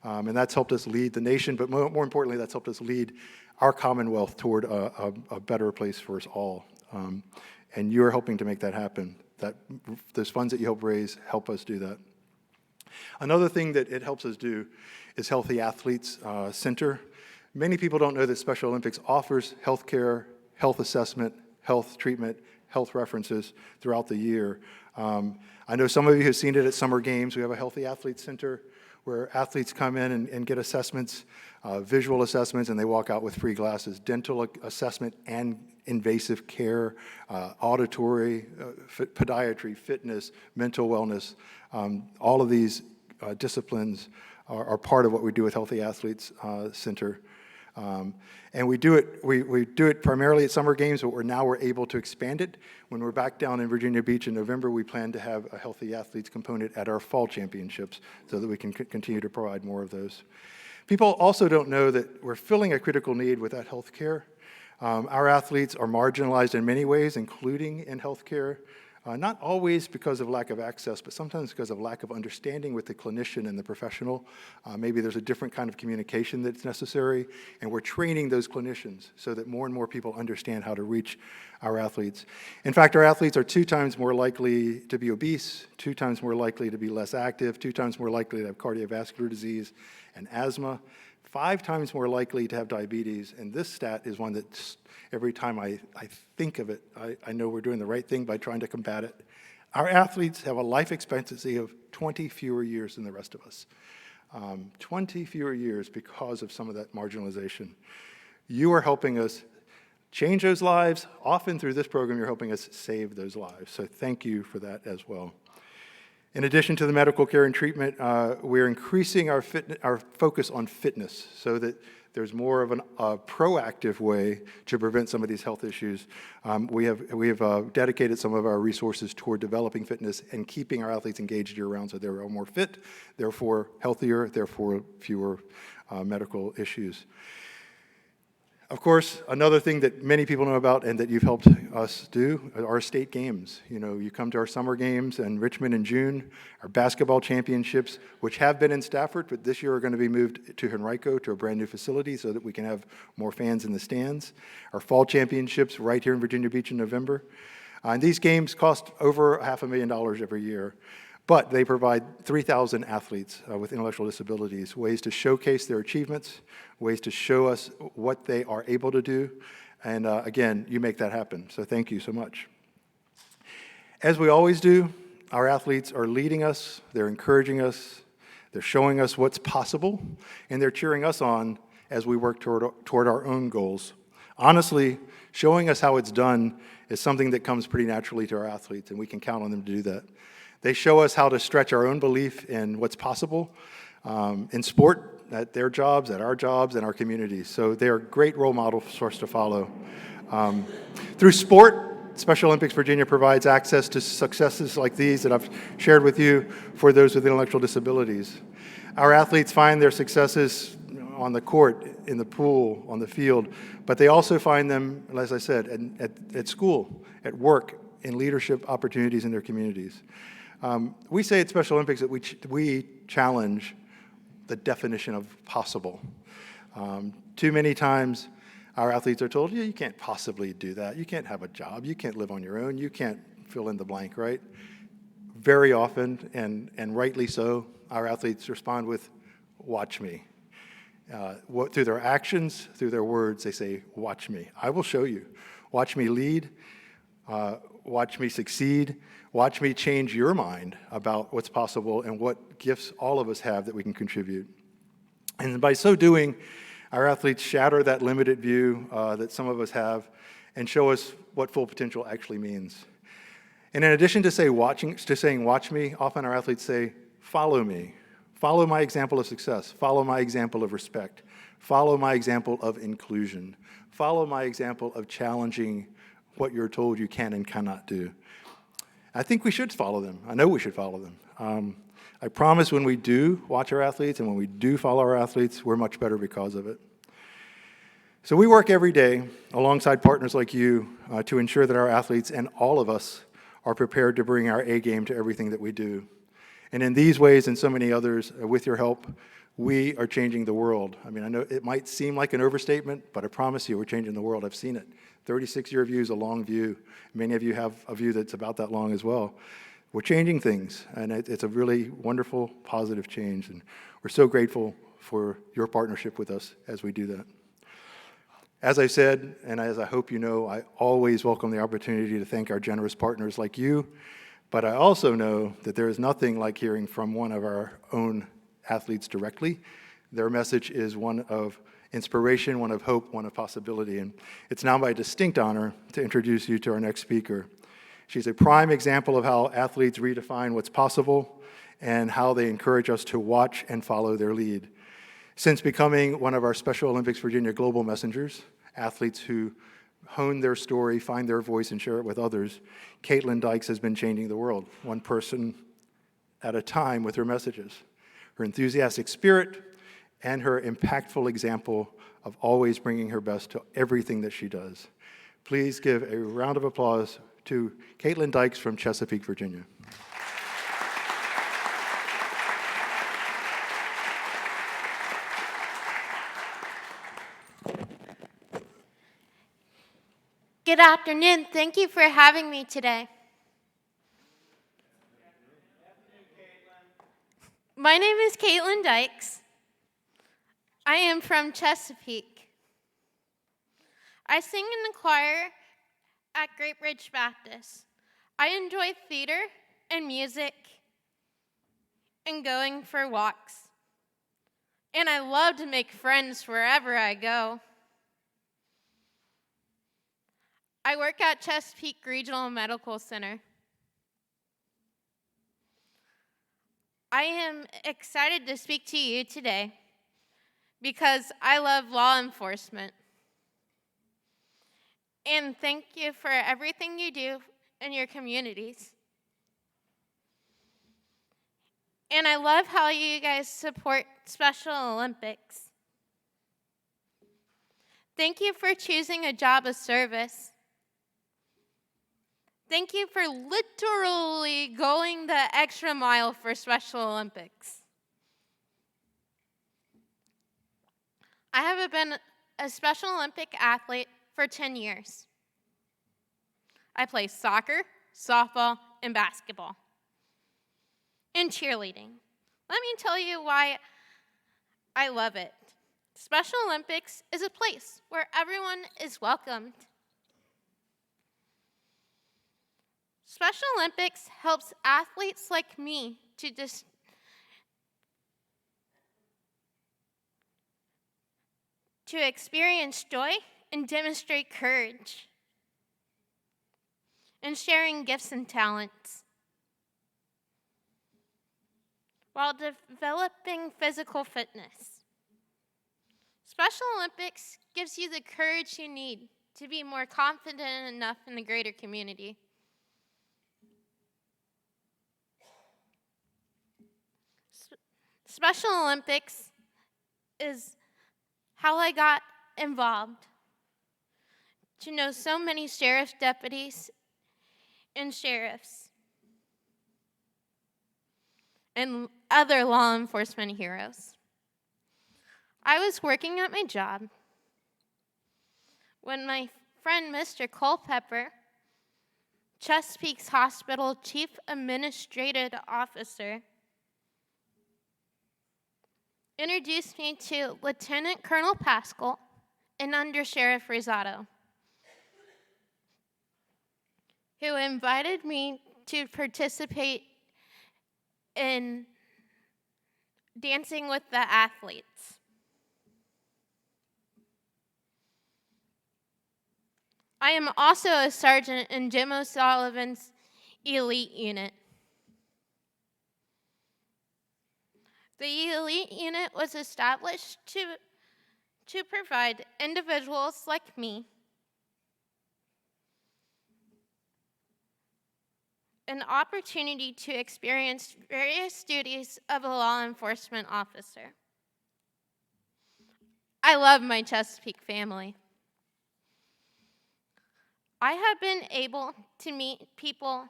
And that's helped us lead the nation, but more importantly, that's helped us lead our Commonwealth toward a better place for us all. And you're helping to make that happen. Those funds that you help raise help us do that. Another thing that it helps us do is Healthy Athletes Center. Many people don't know that Special Olympics offers health care, health assessment, health treatment, health references throughout the year. I know some of you have seen it at summer games. We have a Healthy Athletes Center where athletes come in and get assessments, visual assessments, and they walk out with free glasses, dental assessment and invasive care, auditory, podiatry, fitness, mental wellness. All of these disciplines are part of what we do with Healthy Athletes Center. And we do it primarily at summer games, but we're able to expand it. When we're back down in Virginia Beach in November, we plan to have a Healthy Athletes component at our fall championships so that we can continue to provide more of those. People also don't know that we're filling a critical need with that health care. Our athletes are marginalized in many ways, including in health care. Not always because of lack of access, but sometimes because of lack of understanding with the clinician and the professional. Maybe there's a different kind of communication that's necessary, and we're training those clinicians so that more and more people understand how to reach our athletes. In fact, our athletes are 2 times more likely to be obese, 2 times more likely to be less active, 2 times more likely to have cardiovascular disease and asthma, 5 times more likely to have diabetes, and this stat is one that every time I think of it, I know we're doing the right thing by trying to combat it. Our athletes have a life expectancy of 20 fewer years than the rest of us. 20 fewer years because of some of that marginalization. You are helping us change those lives. Often through this program, you're helping us save those lives. So thank you for that as well. In addition to the medical care and treatment, we're increasing our focus on fitness so that there's more of a proactive way to prevent some of these health issues. We have dedicated some of our resources toward developing fitness and keeping our athletes engaged year-round so they're more fit, therefore healthier, therefore fewer medical issues. Of course, another thing that many people know about and that you've helped us do are our state games. You know, you come to our summer games in Richmond in June, our basketball championships, which have been in Stafford, but this year are going to be moved to Henrico to a brand new facility so that we can have more fans in the stands. Our fall championships right here in Virginia Beach in November. And these games cost over $500,000 every year. But they provide 3,000 athletes with intellectual disabilities, ways to showcase their achievements, ways to show us what they are able to do. And again, you make that happen. So thank you so much. As we always do, our athletes are leading us, they're encouraging us, they're showing us what's possible, and they're cheering us on as we work toward our own goals. Honestly, showing us how it's done is something that comes pretty naturally to our athletes, and we can count on them to do that. They show us how to stretch our own belief in what's possible in sport, at their jobs, at our jobs, and our communities. So they're a great role model for us to follow. Through sport, Special Olympics Virginia provides access to successes like these that I've shared with you for those with intellectual disabilities. Our athletes find their successes on the court, in the pool, on the field, but they also find them, as I said, at school, at work, in leadership opportunities in their communities. We say at Special Olympics that we challenge the definition of possible. Too many times, our athletes are told, yeah, you can't possibly do that. You can't have a job. You can't live on your own. You can't fill in the blank, right? Very often, and rightly so, our athletes respond with, watch me. Through their actions, through their words, they say, watch me. I will show you. Watch me lead. Watch me succeed. Watch me change your mind about what's possible and what gifts all of us have that we can contribute. And by so doing, our athletes shatter that limited view that some of us have and show us what full potential actually means. And in addition to saying, watch me, often our athletes say, follow me. Follow my example of success. Follow my example of respect. Follow my example of inclusion. Follow my example of challenging what you're told you can and cannot do. I think we should follow them. I know we should follow them. I promise when we do watch our athletes and when we do follow our athletes, we're much better because of it. So we work every day alongside partners like you to ensure that our athletes and all of us are prepared to bring our A game to everything that we do. And in these ways and so many others, with your help, we are changing the world. I mean, I know it might seem like an overstatement, but I promise you we're changing the world. I've seen it. 36-year view is a long view. Many of you have a view that's about that long as well. We're changing things, and it's a really wonderful, positive change, and we're so grateful for your partnership with us as we do that. As I said, and as I hope you know, I always welcome the opportunity to thank our generous partners like you, but I also know that there is nothing like hearing from one of our own athletes directly. Their message is one of inspiration, one of hope, one of possibility, and it's now my distinct honor to introduce you to our next speaker. She's a prime example of how athletes redefine what's possible and how they encourage us to watch and follow their lead. Since becoming one of our Special Olympics Virginia Global Messengers, athletes who hone their story, find their voice, and share it with others, Caitlin Dykes has been changing the world, one person at a time with her messages. Her enthusiastic spirit and her impactful example of always bringing her best to everything that she does. Please give a round of applause to Caitlin Dykes from Chesapeake, Virginia. Good afternoon. Thank you for having me today. My name is Caitlin Dykes. I am from Chesapeake. I sing in the choir at Great Bridge Baptist. I enjoy theater and music and going for walks. And I love to make friends wherever I go. I work at Chesapeake Regional Medical Center. I am excited to speak to you today because I love law enforcement. And thank you for everything you do in your communities. And I love how you guys support Special Olympics. Thank you for choosing a job of service. Thank you for literally going the extra mile for Special Olympics. I have been a Special Olympic athlete for 10 years. I play soccer, softball, and basketball, and cheerleading. Let me tell you why I love it. Special Olympics is a place where everyone is welcomed. Special Olympics helps athletes like me to experience joy and demonstrate courage and sharing gifts and talents while developing physical fitness. Special Olympics gives you the courage you need to be more confident enough in the greater community. Special Olympics is how I got involved, to know so many sheriff deputies and sheriffs and other law enforcement heroes. I was working at my job when my friend Mr. Culpepper, Chesapeake's Hospital Chief Administrative Officer, introduced me to Lieutenant Colonel Pascal and Under Sheriff Rosado, who invited me to participate in dancing with the athletes. I am also a sergeant in Jim O'Sullivan's elite unit. The elite unit was established to provide individuals like me an opportunity to experience various duties of a law enforcement officer. I love my Chesapeake family. I have been able to meet people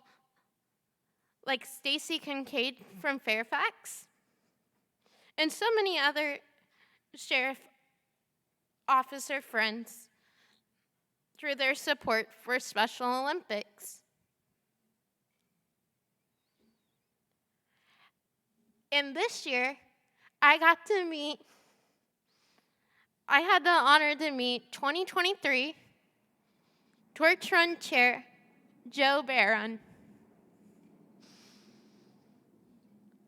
like Stacy Kincaid from Fairfax and so many other sheriff officer friends through their support for Special Olympics. And this year, I had the honor to meet 2023 Torch Run Chair Joe Barron.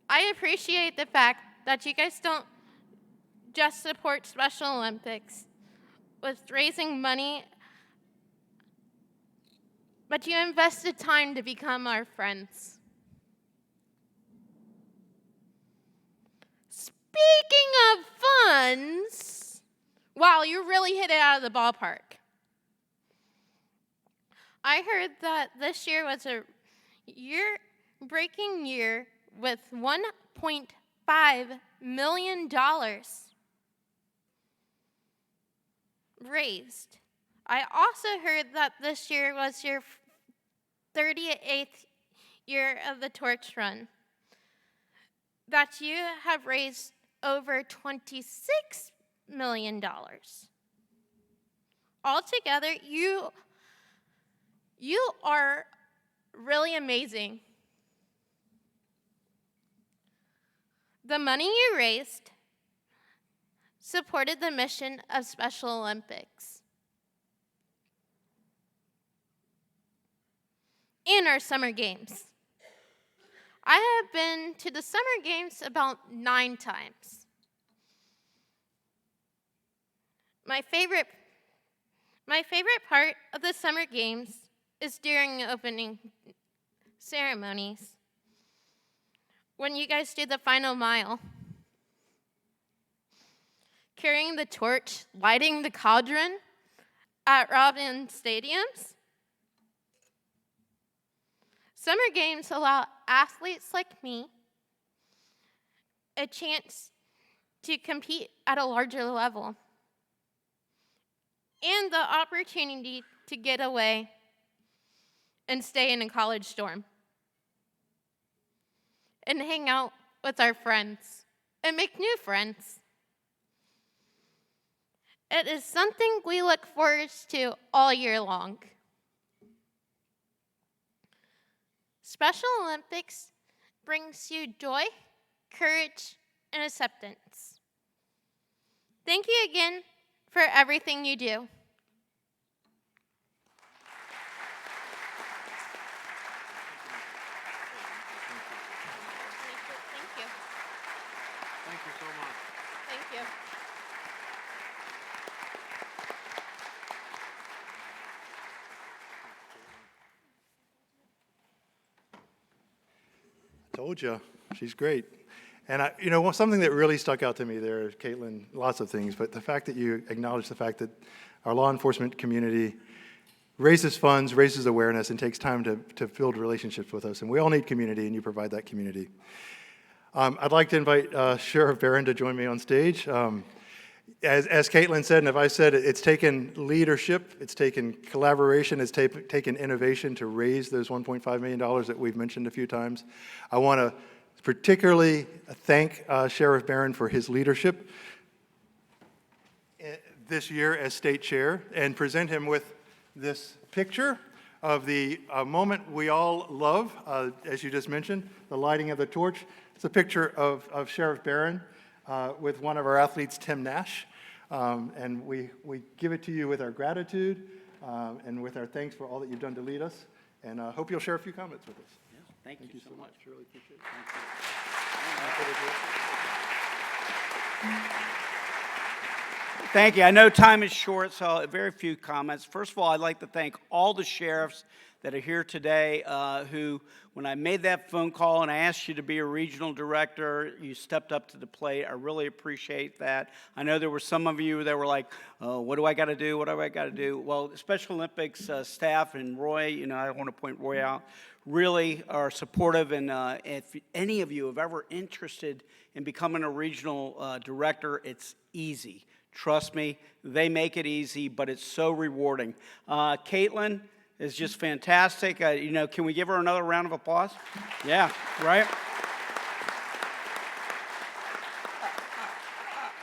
I appreciate the fact that you guys don't just support Special Olympics with raising money, but you invested time to become our friends. Speaking of funds, wow, you really hit it out of the ballpark. I heard that this year was a year-breaking year with $1.5 million raised. I also heard that this year was your 38th year of the Torch Run, that you have raised over $26 million. Altogether, you are really amazing. The money you raised supported the mission of Special Olympics and our summer games. I have been to the summer games about 9 times. My favorite part of the summer games is during opening ceremonies, when you guys do the final mile, carrying the torch, lighting the cauldron at Robin Stadiums. Summer games allow athletes like me a chance to compete at a larger level and the opportunity to get away and stay in a college dorm and hang out with our friends and make new friends. It is something we look forward to all year long. Special Olympics brings you joy, courage, and acceptance. Thank you again for everything you do. Thank you. Thank you so much. Thank you. Told you, she's great. And something that really stuck out to me there, Caitlin, lots of things, but the fact that you acknowledge the fact that our law enforcement community raises funds, raises awareness, and takes time to build relationships with us. And we all need community, and you provide that community. I'd like to invite Sheriff Barron to join me on stage. As Caitlin said, and if I said it, it's taken leadership, it's taken collaboration, it's taken innovation to raise those $1.5 million that we've mentioned a few times. I want to particularly thank Sheriff Barron for his leadership this year as state chair, and present him with this picture of the moment we all love, as you just mentioned, the lighting of the torch. It's a picture of Sheriff Barron with one of our athletes, Tim Nash. And we give it to you with our gratitude and with our thanks for all that you've done to lead us. And I hope you'll share a few comments with us. Yes, thank you so much. Really appreciate it. Thank you. I know time is short, so very few comments. First of all, I'd like to thank all the sheriffs that are here today who, when I made that phone call and I asked you to be a regional director, you stepped up to the plate. I really appreciate that. I know there were some of you that were like, oh, what do I got to do? What do I got to do? Well, the Special Olympics staff and Roy, I want to point Roy out, really are supportive. And if any of you have ever interested in becoming a regional director, it's easy. Trust me, they make it easy, but it's so rewarding. Caitlin is just fantastic. Can we give her another round of applause? Yeah, right?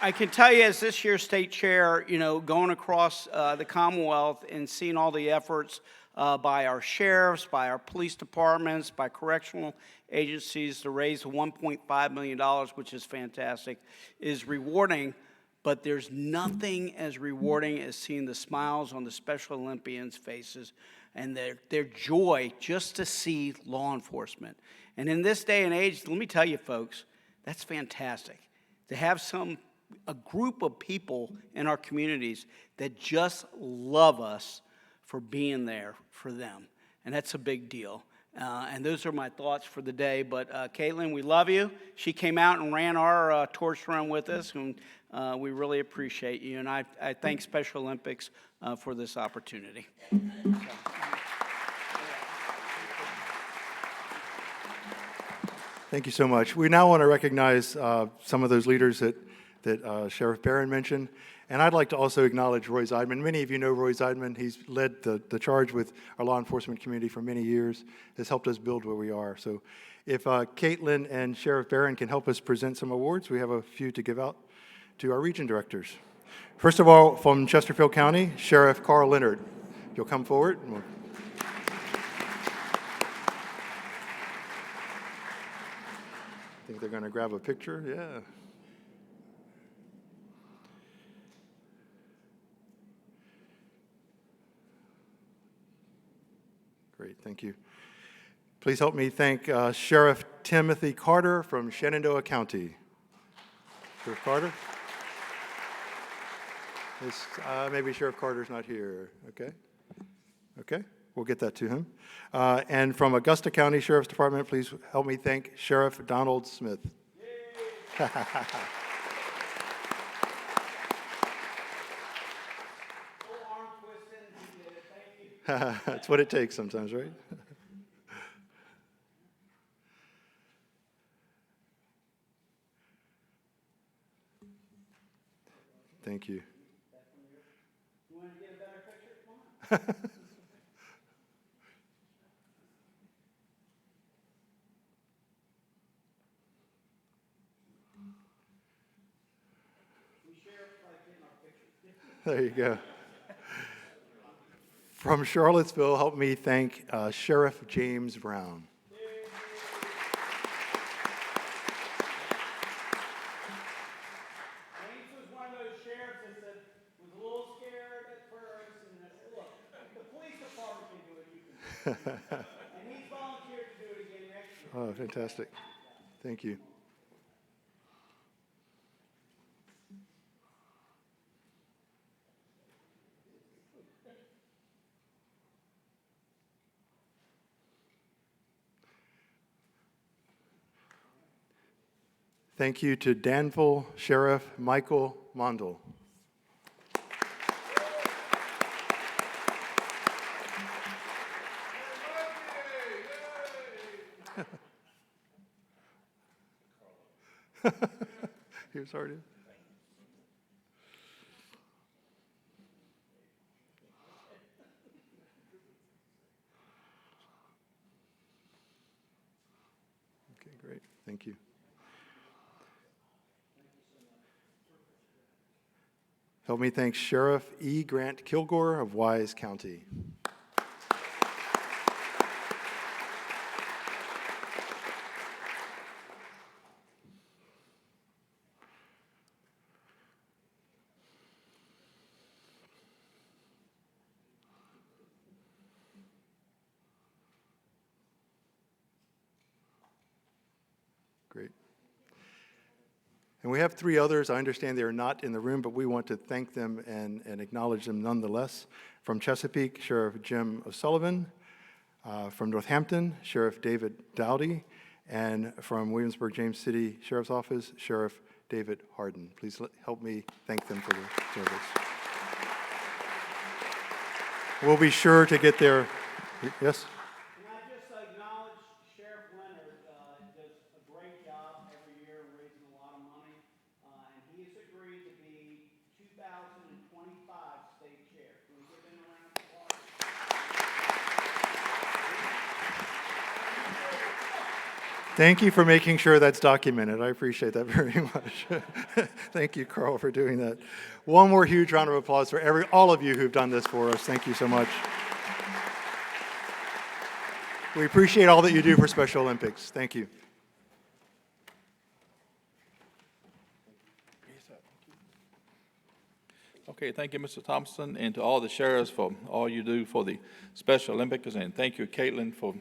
I can tell you as this year's state chair, going across the Commonwealth and seeing all the efforts by our sheriffs, by our police departments, by correctional agencies to raise $1.5 million, which is fantastic, is rewarding. But there's nothing as rewarding as seeing the smiles on the Special Olympians' faces and their joy just to see law enforcement. And in this day and age, let me tell you, folks, that's fantastic. To have a group of people in our communities that just love us for being there for them. And that's a big deal. And those are my thoughts for the day. But Caitlin, we love you. She came out and ran our torch run with us, and we really appreciate you. And I thank Special Olympics for this opportunity. Thank you so much. We now want to recognize some of those leaders that Sheriff Barron mentioned. And I'd like to also acknowledge Roy Zeidman. Many of you know Roy Zeidman. He's led the charge with our law enforcement community for many years, has helped us build where we are. So if Caitlin and Sheriff Barron can help us present some awards, we have a few to give out to our region directors. First of all, from Chesterfield County, Sheriff Carl Leonard. You'll come forward. And I think they're going to grab a picture. Yeah. Great, thank you. Please help me thank Sheriff Timothy Carter from Shenandoah County. Sheriff Carter? Maybe Sheriff Carter's not here. Okay, we'll get that to him. And from Augusta County Sheriff's Department, please help me thank Sheriff Donald Smith. That's what it takes sometimes, right? Thank you. There you go. From Charlottesville, help me thank Sheriff James Brown. James was one of those sheriffs that said, was a little scared at first, and I said, look, if the police department can do it, you can do it. And he's volunteered to do it again next year. Oh, fantastic. Thank you. Thank you to Danville Sheriff Michael Mondel. Here's Hardin. Okay, great. Thank you. Help me thank Sheriff E. Grant Kilgore of Wise County. Great. And we have three others. I understand they are not in the room, but we want to thank them and acknowledge them nonetheless. From Chesapeake, Sheriff Jim O'Sullivan. From Northampton, Sheriff David Dowdy. And from Williamsburg, James City Sheriff's Office, Sheriff David Hardin. Please help me thank them for their service. We'll be sure to get their, yes? Can I just acknowledge Sheriff Leonard does a great job every year raising a lot of money, and he has agreed to be 2025 state chair. Can we give him a round of applause? Thank you for making sure that's documented. I appreciate that very much. Thank you, Carl, for doing that. One more huge round of applause for all of you who've done this for us. Thank you so much. We appreciate all that you do for Special Olympics. Thank you. Okay, thank you, Mr. Thompson, and to all the sheriffs for all you do for the Special Olympics, and thank you, Caitlin, for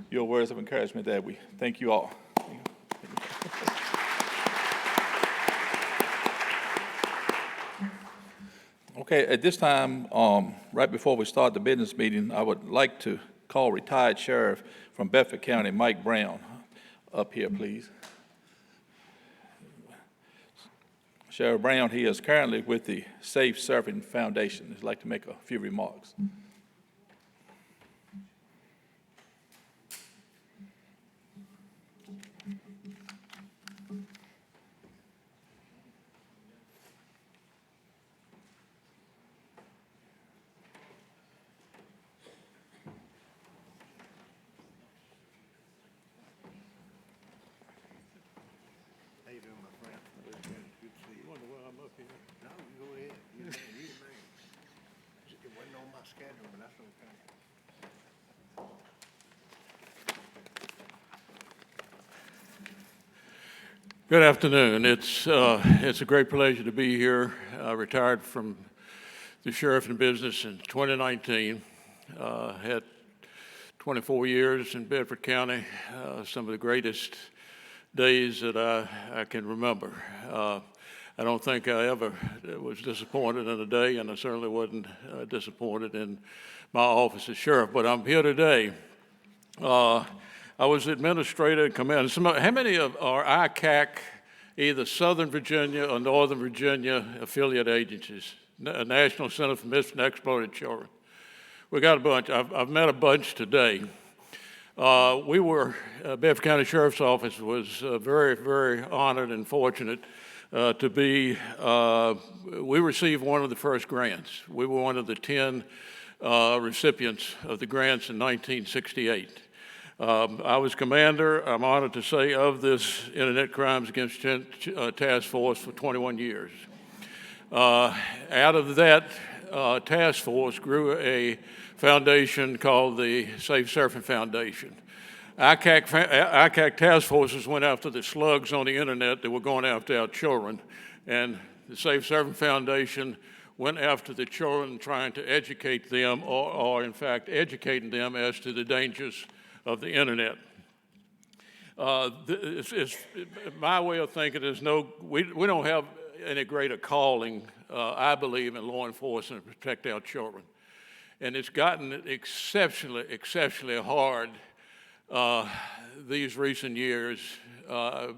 your words of encouragement there. We thank you all. Okay, at this time, right before we start the business meeting, I would like to call retired sheriff from Bedford County, Mike Brown, up here, please. Sheriff Brown, he is currently with the Safe Surfing Foundation. He'd like to make a few remarks. How you doing, my friend? Good to see you. Wonder why I'm up here. No, you go ahead. You the man. It wasn't on my schedule, but that's okay. Good afternoon. It's a great pleasure to be here. I retired from the sheriff in business in 2019. Had 24 years in Bedford County, some of the greatest days that I can remember. I don't think I ever was disappointed in a day, and I certainly wasn't disappointed in my office as sheriff, but I'm here today. I was administrator and commander. How many of our ICAC, either Southern Virginia or Northern Virginia affiliate agencies, National Center for Missing and Exploited Children? We got a bunch. I've met a bunch today. Bedford County Sheriff's Office was very, very honored and fortunate to be, we received one of the first grants. We were one of the 10 recipients of the grants in 1968. I was commander, I'm honored to say, of this Internet Crimes Against Task Force for 21 years. Out of that task force grew a foundation called the Safe Surfing Foundation. ICAC task forces went after the slugs on the internet that were going after our children, and the Safe Surfing Foundation went after the children, trying to educate them, or in fact educating them as to the dangers of the internet. My way of thinking is we don't have any greater calling, I believe, in law enforcement to protect our children. And it's gotten exceptionally hard these recent years,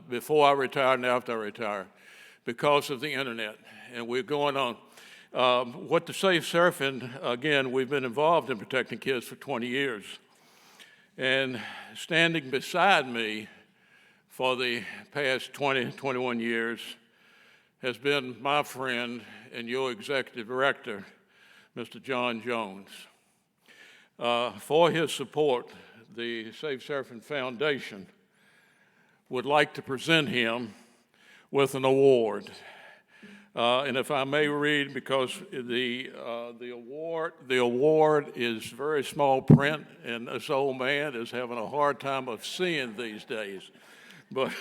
before I retired and after I retired, because of the internet. And we're going on. What the Safe Surfing, again, we've been involved in protecting kids for 20 years. And standing beside me for the past 21 years has been my friend and your executive director, Mr. John Jones. For his support, the Safe Surfing Foundation would like to present him with an award. And if I may read, because the award is very small print, and this old man is having a hard time of seeing these days. But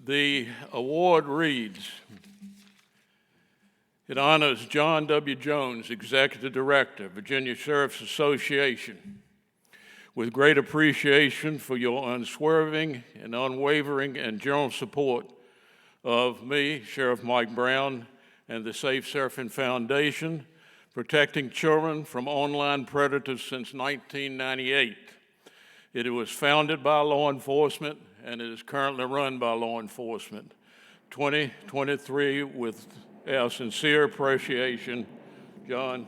the award reads, it honors John W. Jones, Executive Director, Virginia Sheriff's Association, with great appreciation for your unswerving and unwavering and general support of me, Sheriff Mike Brown, and the Safe Surfing Foundation, protecting children from online predators since 1998. It was founded by law enforcement, and it is currently run by law enforcement. 2023, with our sincere appreciation, John.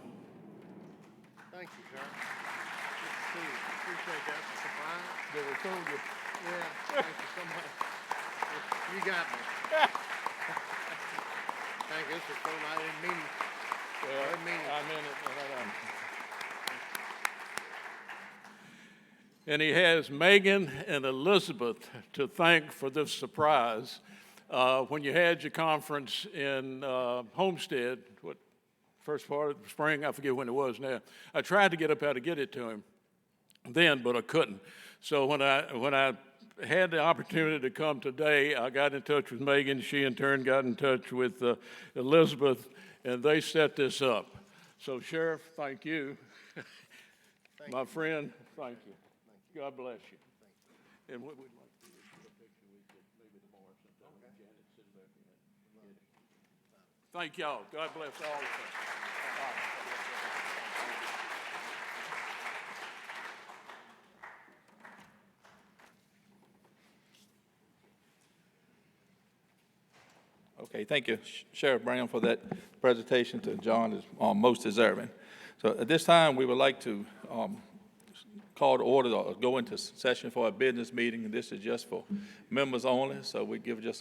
Thank you, sir. Good to see you. Appreciate that. Surprise. Yeah, thank you so much. You got me. Thank you. This is so nice. I didn't mean it. I meant it. And he has Megan and Elizabeth to thank for this surprise. When you had your conference in Homestead, first part of the spring, I forget when it was now, I tried to get up how to get it to him then, but I couldn't. So when I had the opportunity to come today, I got in touch with Megan. She in turn got in touch with Elizabeth, and they set this up. So Sheriff, thank you. My friend, thank you. God bless you. And what we'd like to do is put a picture with you, maybe tomorrow sometime. Janet sitting back in that. Thank y'all. God bless all of us. Okay, thank you, Sheriff Brown, for that presentation to John is most deserving. So at this time, we would like to call to order or go into session for a business meeting, and this is just for members only, so we give just